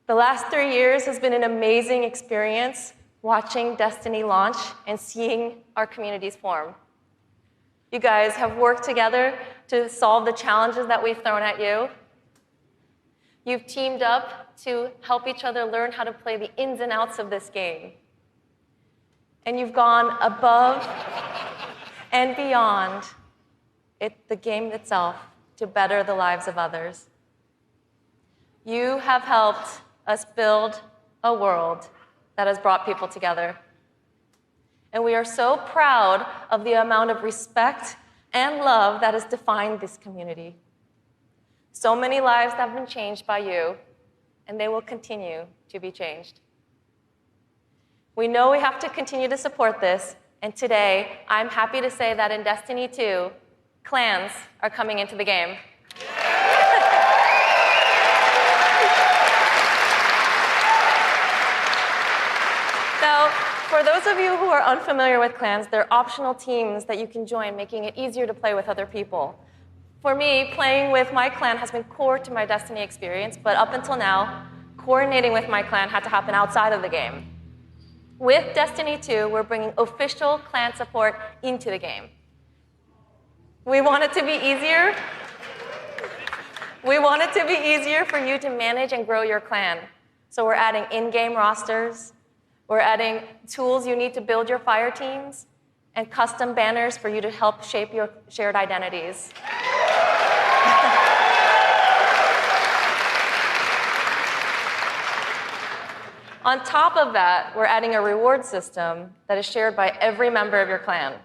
The last 3 years has been an amazing experience watching Destiny launch and seeing our communities form. You guys have worked together to solve the challenges that we've thrown at you. You've teamed up to help each other learn how to play the ins and outs of this game. And you've gone above and beyond the game itself to better the lives of others. You have helped us build a world that has brought people together. And we are so proud of the amount of respect and love that has defined this community. So many lives have been changed by you, and they will continue to be changed. We know we have to continue to support this, and today, I'm happy to say that in Destiny 2, clans are coming into the game. Now, for those of you who are unfamiliar with clans, they're optional teams that you can join, making it easier to play with other people. For me, playing with my clan has been core to my Destiny experience, but up until now, coordinating with my clan had to happen outside of the game. With Destiny 2, we're bringing official clan support into the game. We want it to be easier. We want it to be easier for you to manage and grow your clan. So we're adding in-game rosters. We're adding tools you need to build your fire teams and custom banners for you to help shape your shared identities. On top of that, we're adding a reward system that is shared by every member of your clan.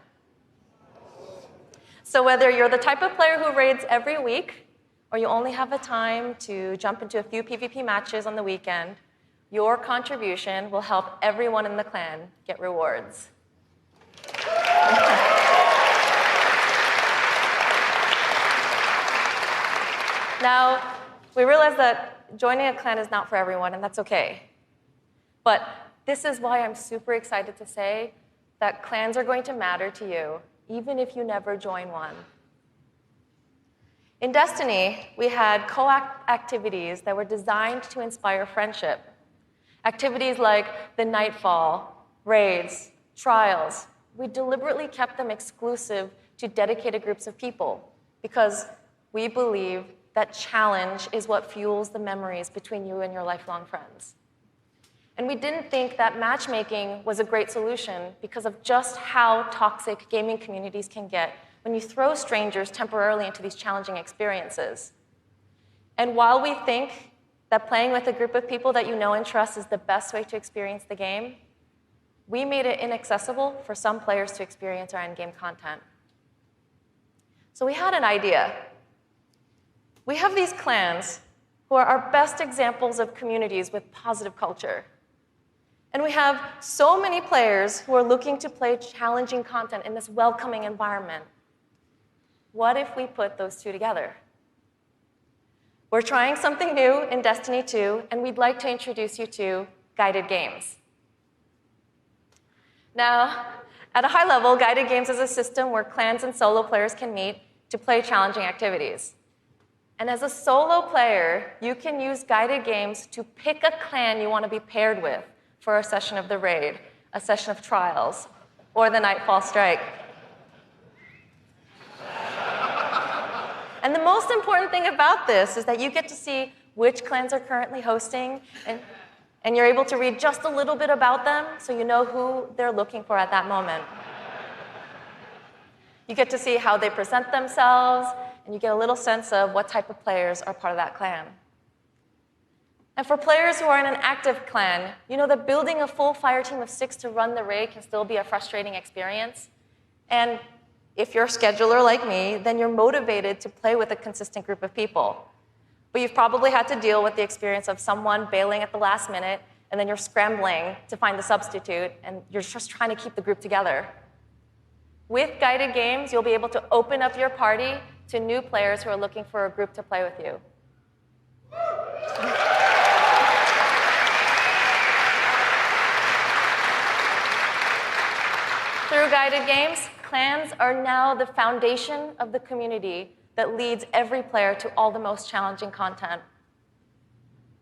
So whether you're the type of player who raids every week, or you only have the time to jump into a few PvP matches on the weekend, your contribution will help everyone in the clan get rewards. Now, we realize that joining a clan is not for everyone, and that's okay. But this is why I'm super excited to say that clans are going to matter to you, even if you never join one. In Destiny, we had co-op activities that were designed to inspire friendship. Activities like the Nightfall, raids, trials. We deliberately kept them exclusive to dedicated groups of people because we believe that challenge is what fuels the memories between you and your lifelong friends. And we didn't think that matchmaking was a great solution because of just how toxic gaming communities can get when you throw strangers temporarily into these challenging experiences. And while we think that playing with a group of people that you know and trust is the best way to experience the game, we made it inaccessible for some players to experience our endgame content. So we had an idea. We have these clans who are our best examples of communities with positive culture. And we have so many players who are looking to play challenging content in this welcoming environment. What if we put those two together? We're trying something new in Destiny 2, and we'd like to introduce you to guided games. Now, at a high level, guided games is a system where clans and solo players can meet to play challenging activities. And as a solo player, you can use guided games to pick a clan you want to be paired with for a session of the raid, a session of trials, or the Nightfall Strike. And the most important thing about this is that you get to see which clans are currently hosting, and you're able to read just a little bit about them so you know who they're looking for at that moment. You get to see how they present themselves, and you get a little sense of what type of players are part of that clan. And for players who are in an active clan, you know that building a full fire team of 6 to run the raid can still be a frustrating experience. And if you're a scheduler like me, then you're motivated to play with a consistent group of people. But you've probably had to deal with the experience of someone bailing at the last minute, and then you're scrambling to find the substitute, and you're just trying to keep the group together. With guided games, you'll be able to open up your party to new players who are looking for a group to play with you. Through guided games, clans are now the foundation of the community that leads every player to all the most challenging content.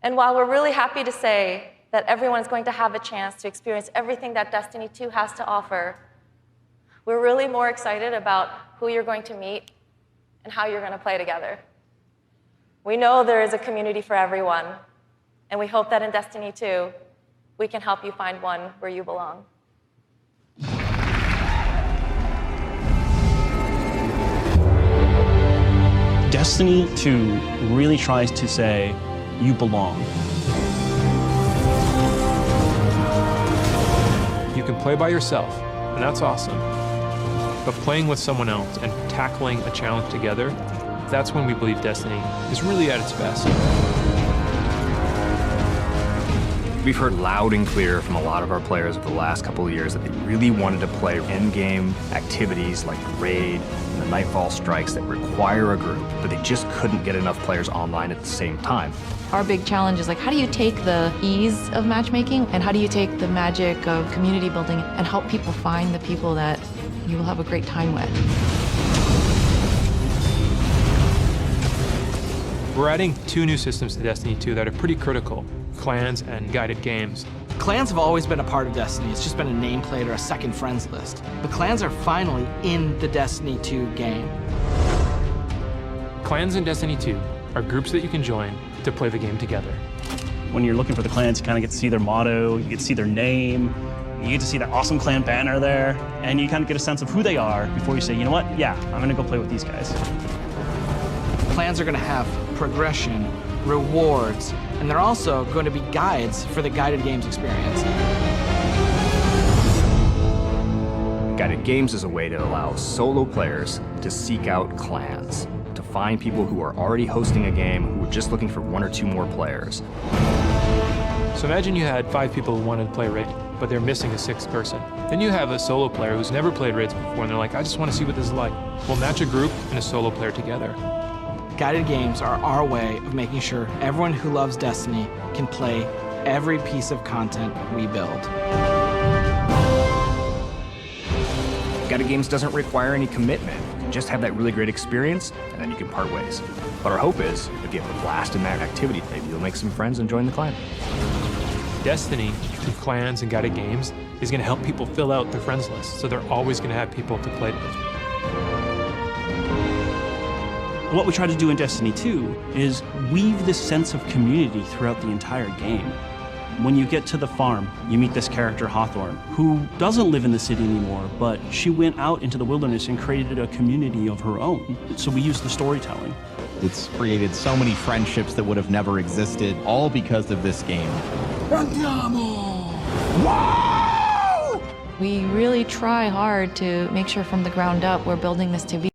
And while we're really happy to say that everyone is going to have a chance to experience everything that Destiny 2 has to offer, we're really more excited about who you're going to meet and how you're going to play together. We know there is a community for everyone, and we hope that in Destiny 2, we can help you find one where you belong. Destiny 2 really tries to say, you belong. You can play by yourself, and that's awesome. But playing with someone else and tackling a challenge together, that's when we believe Destiny is really at its best. We've heard loud and clear from a lot of our players over the last couple of years that they really wanted to play in-game activities like Raid and the Nightfall Strikes that require a group, but they just couldn't get enough players online at the same time. Our big challenge is like, how do you take the ease of matchmaking and how do you take the magic of community building and help people find the people that you will have a great time with? We're adding 2 new systems to Destiny 2 that are pretty critical: clans and guided games. Clans have always been a part of Destiny. It's just been a nameplate or a second friends list. But clans are finally in the Destiny 2 game. Clans in Destiny 2 are groups that you can join to play the game together. When you're looking for the clans, you kind of get to see their motto, you get to see their name, you get to see that awesome clan banner there, and you kind of get a sense of who they are before you say, you know what, yeah, I'm gonna go play with these guys. Clans are gonna have progression, rewards, and they're also going to be guides for the guided games experience. Guided games is a way to allow solo players to seek out clans, to find people who are already hosting a game who are just looking for 1 or 2 more players. So imagine you had 5 people who wanted to play Raid, but they're missing a 6th person. Then you have a solo player who's never played Raids before, and they're like, I just want to see what this is like. We'll match a group and a solo player together. Guided games are our way of making sure everyone who loves Destiny can play every piece of content we build. Guided games doesn't require any commitment. You can just have that really great experience, and then you can part ways. But our hope is, if you have a blast in that activity, maybe you'll make some friends and join the clan. Destiny, through clans and guided games, is going to help people fill out their friends list, so they're always going to have people to play with. What we try to do in Destiny 2 is weave this sense of community throughout the entire game. When you get to the farm, you meet this character, Hawthorne, who doesn't live in the city anymore, but she went out into the wilderness and created a community of her own. So we use the storytelling. It's created so many friendships that would have never existed, all because of this game. We really try hard to make sure from the ground up we're building this to be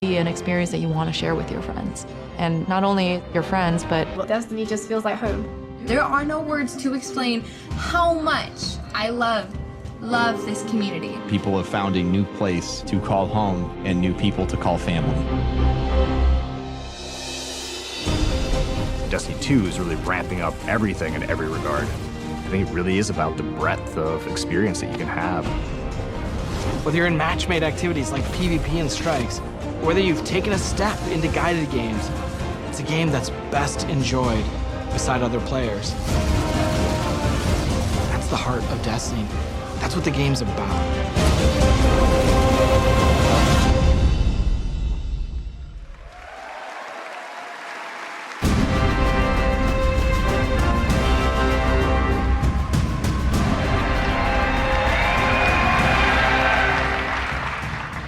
an experience that you want to share with your friends. And not only your friends, but Destiny just feels like home. There are no words to explain how much I love this community. People have found a new place to call home and new people to call family. Destiny 2 is really ramping up everything in every regard. I think it really is about the breadth of experience that you can have. Whether you're in match-made activities like PvP and Strikes, whether you've taken a step into guided games, it's a game that's best enjoyed beside other players. That's the heart of Destiny. That's what the game's about.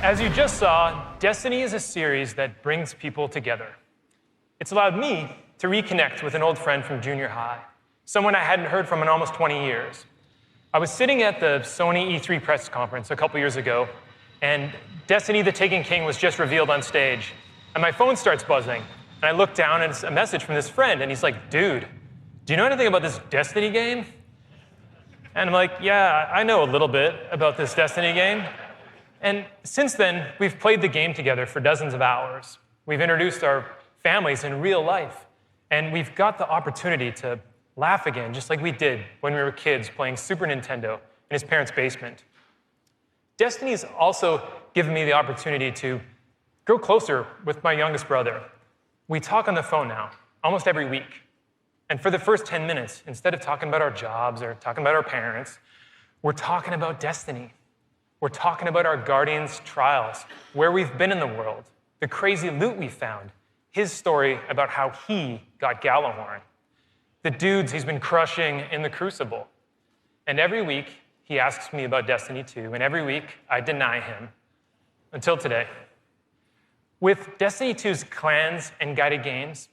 As you just saw, Destiny is a series that brings people together. It's allowed me to reconnect with an old friend from junior high, someone I hadn't heard from in almost 20 years. I was sitting at the Sony E3 press conference a couple years ago, and Destiny the Taken King was just revealed on stage. And my phone starts buzzing, and I look down, and it's a message from this friend, and he's like, dude, do you know anything about this Destiny game? And I'm like, yeah, I know a little bit about this Destiny game. And since then, we've played the game together for dozens of hours. We've introduced our families in real life, and we've got the opportunity to laugh again, just like we did when we were kids playing Super Nintendo in his parents' basement. Destiny's also given me the opportunity to grow closer with my youngest brother. We talk on the phone now, almost every week. And for the first 10 minutes, instead of talking about our jobs or talking about our parents, we're talking about Destiny. We're talking about our Guardian's trials, where we've been in the world, the crazy loot we found, his story about how he got Gjallarhorn, the dudes he's been crushing in the Crucible. And every week, he asks me about Destiny 2, and every week, I deny him, until today. With Destiny 2's clans and guided games,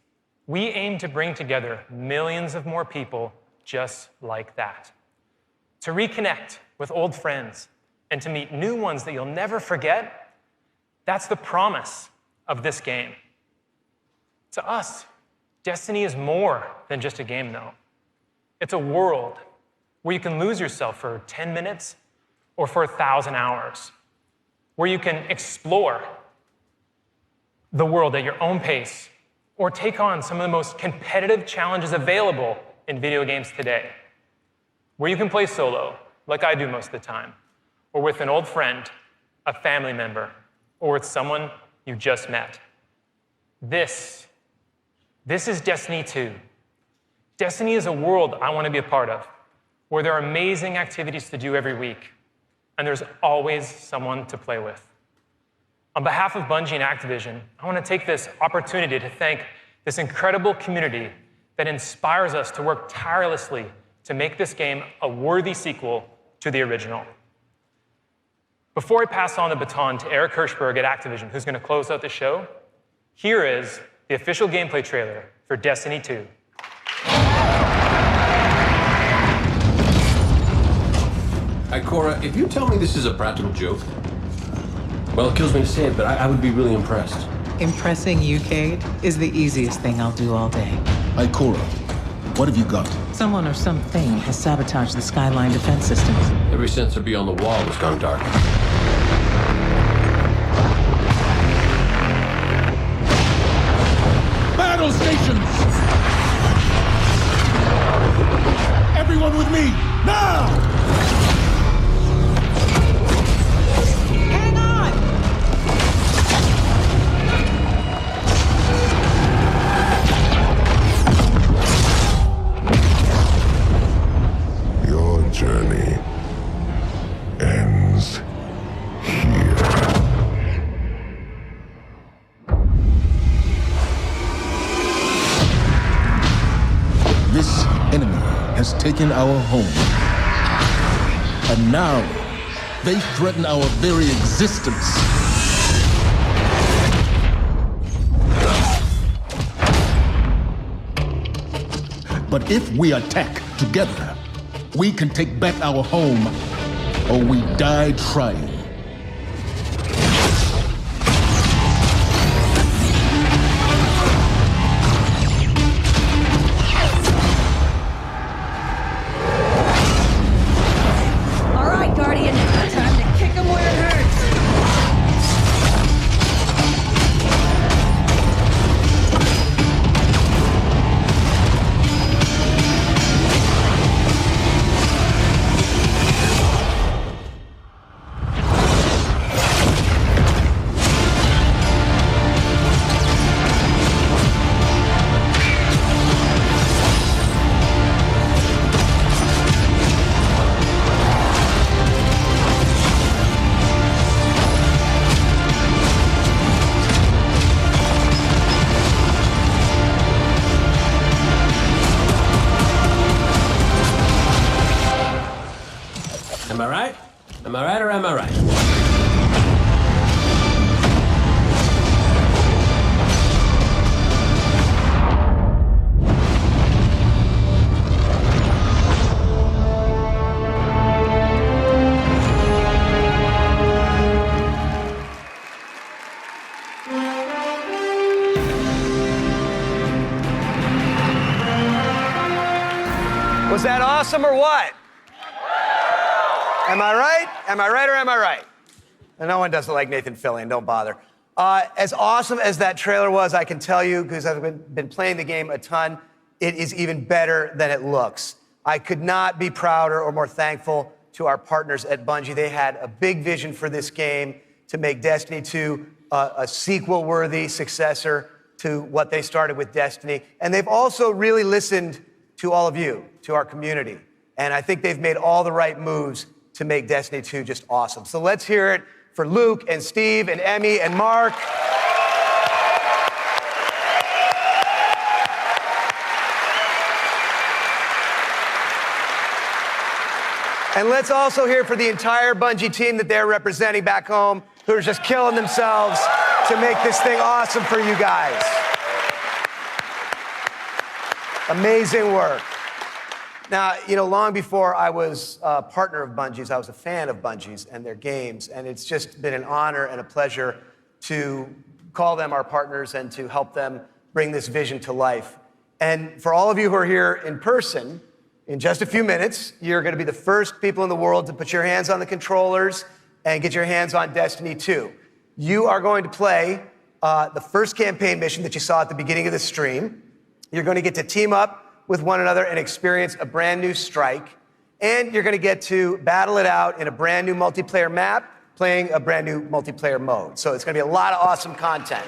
we aim to bring together millions of more people just like that. To reconnect with old friends and to meet new ones that you'll never forget, that's the promise of this game. To us, Destiny is more than just a game, though. It's a world where you can lose yourself for 10 minutes or for 1,000 hours, where you can explore the world at your own pace or take on some of the most competitive challenges available in video games today, where you can play solo, like I do most of the time, or with an old friend, a family member, or with someone you just met. This is Destiny 2. Destiny is a world I want to be a part of, where there are amazing activities to do every week, and there's always someone to play with. On behalf of Bungie and Activision, I want to take this opportunity to thank this incredible community that inspires us to work tirelessly to make this game a worthy sequel to the original. Before I pass on the baton to Eric Hirschberg at Activision, who's going to close out the show, here is the official gameplay trailer for Destiny 2. Ikora, if you tell me this is a practical joke, well, it kills me to say it, but I would be really impressed. Impressing you, Cade, is the easiest thing I'll do all day. Ikora, what have you got? Someone or something has sabotaged the Skyline defense systems. Every sensor beyond the wall has gone dark. Battle stations! Everyone with me, now! Journey ends here. This enemy has taken our home. And now, they threaten our very existence. But if we attack together, we can take back our home, or we die trying. All right, Guardian, time to kick him where it hurts. Am I right? Am I right or am I right? awesome or what? Am I right? Am I right or am I right? And no one doesn't like Nathan Fillion, don't bother. As awesome as that trailer was, I can tell you, because I've been playing the game a ton, it is even better than it looks. I could not be prouder or more thankful to our partners at Bungie. They had a big vision for this game to make Destiny 2 a sequel-worthy successor to what they started with Destiny. And they've also really listened to all of you, to our community. And I think they've made all the right moves to make Destiny 2 just awesome. So let's hear it for Luke and Steve and Emmy and Mark. And let's also hear for the entire Bungie team that they're representing back home, who are just killing themselves to make this thing awesome for you guys. Amazing work. Now, you know, long before I was a partner of Bungie's, I was a fan of Bungie's and their games, and it's just been an honor and a pleasure to call them our partners and to help them bring this vision to life. And for all of you who are here in person, in just a few minutes, you're going to be the first people in the world to put your hands on the controllers and get your hands on Destiny 2. You are going to play the first campaign mission that you saw at the beginning of the stream. You're going to get to team up with one another and experience a brand new strike. And you're going to get to battle it out in a brand new multiplayer map, playing a brand new multiplayer mode. So it's going to be a lot of awesome content.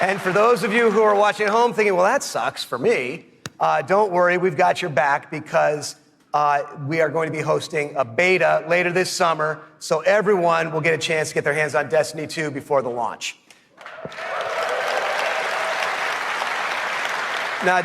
And for those of you who are watching at home thinking, well, that sucks for me, don't worry, we've got your back, because we are going to be hosting a beta later this summer, so everyone will get a chance to get their hands on Destiny 2 before the launch. Now,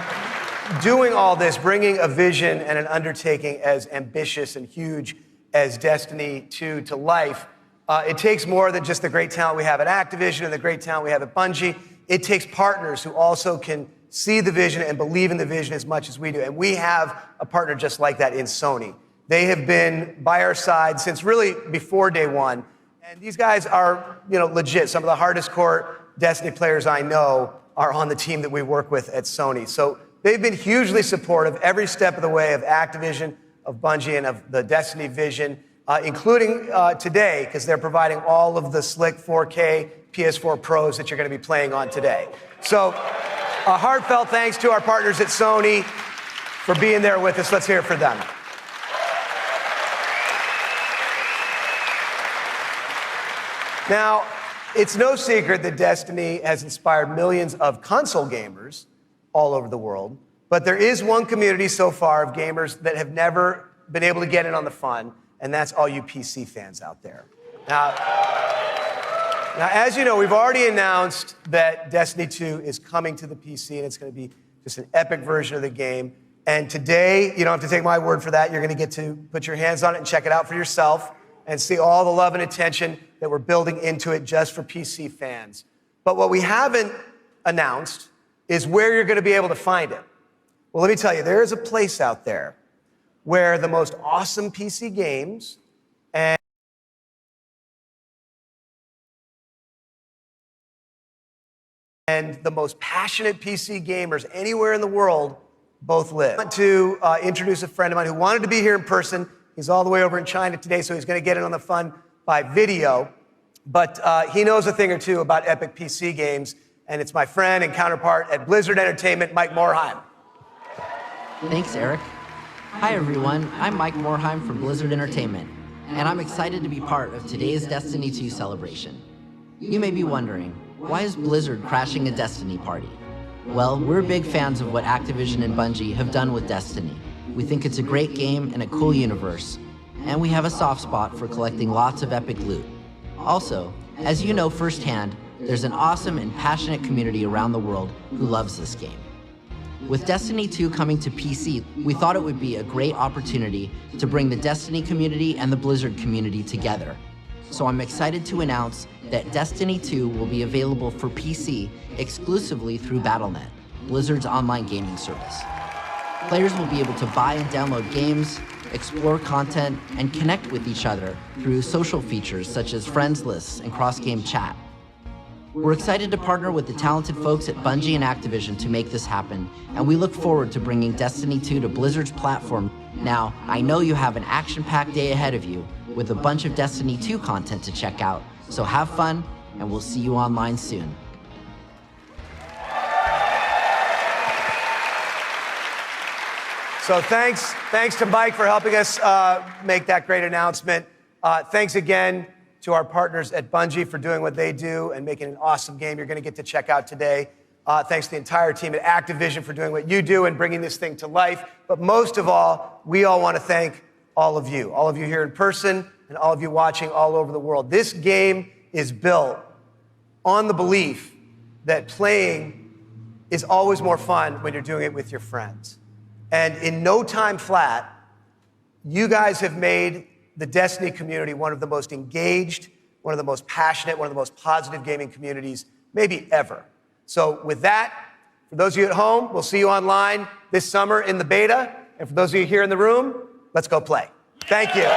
doing all this, bringing a vision and an undertaking as ambitious and huge as Destiny 2 to life, it takes more than just the great talent we have at Activision and the great talent we have at Bungie. It takes partners who also can see the vision and believe in the vision as much as we do. And we have a partner just like that in Sony. They have been by our side since really before day one. And these guys are, you know, legit. Some of the hardest core Destiny players I know are on the team that we work with at Sony. So they've been hugely supportive every step of the way of Activision, of Bungie, and of the Destiny vision, including today, because they're providing all of the slick 4K PS4 Pros that you're going to be playing on today. So a heartfelt thanks to our partners at Sony for being there with us. Let's hear it for them. Now, it's no secret that Destiny has inspired millions of console gamers all over the world, but there is one community so far of gamers that have never been able to get in on the fun, and that's all you PC fans out there. Now, as you know, we've already announced that Destiny 2 is coming to the PC, and it's going to be just an epic version of the game. And today, you don't have to take my word for that. You're going to get to put your hands on it and check it out for yourself and see all the love and attention that we're building into it just for PC fans. But what we haven't announced is where you're going to be able to find it. Well, let me tell you, there is a place out there where the most awesome PC games and the most passionate PC gamers anywhere in the world both live. I want to introduce a friend of mine who wanted to be here in person. He's all the way over in China today, so he's going to get in on the fun by video. But he knows a thing or two about epic PC games, and it's my friend and counterpart at Blizzard Entertainment, Mike Morhaime. Thanks, Eric. Hi, everyone. I'm Mike Morhaime from Blizzard Entertainment, and I'm excited to be part of today's Destiny 2 celebration. You may be wondering, why is Blizzard crashing a Destiny party? Well, we're big fans of what Activision and Bungie have done with Destiny. We think it's a great game and a cool universe, and we have a soft spot for collecting lots of epic loot. Also, as you know firsthand, there's an awesome and passionate community around the world who loves this game. With Destiny 2 coming to PC, we thought it would be a great opportunity to bring the Destiny community and the Blizzard community together. So I'm excited to announce that Destiny 2 will be available for PC exclusively through Battle.net, Blizzard's online gaming service. Players will be able to buy and download games, explore content, and connect with each other through social features such as friends lists and cross-game chat. We're excited to partner with the talented folks at Bungie and Activision to make this happen, and we look forward to bringing Destiny 2 to Blizzard's platform. Now, I know you have an action-packed day ahead of you with a bunch of Destiny 2 content to check out, so have fun, and we'll see you online soon. So thanks to Mike for helping us make that great announcement. Thanks again to our partners at Bungie for doing what they do and making an awesome game you're going to get to check out today. Thanks to the entire team at Activision for doing what you do and bringing this thing to life. But most of all, we all want to thank all of you here in person and all of you watching all over the world. This game is built on the belief that playing is always more fun when you're doing it with your friends. And in no time flat, you guys have made the Destiny community one of the most engaged, one of the most passionate, one of the most positive gaming communities maybe ever. So with that, for those of you at home, we'll see you online this summer in the beta. And for those of you here in the room, let's go play. Thank you.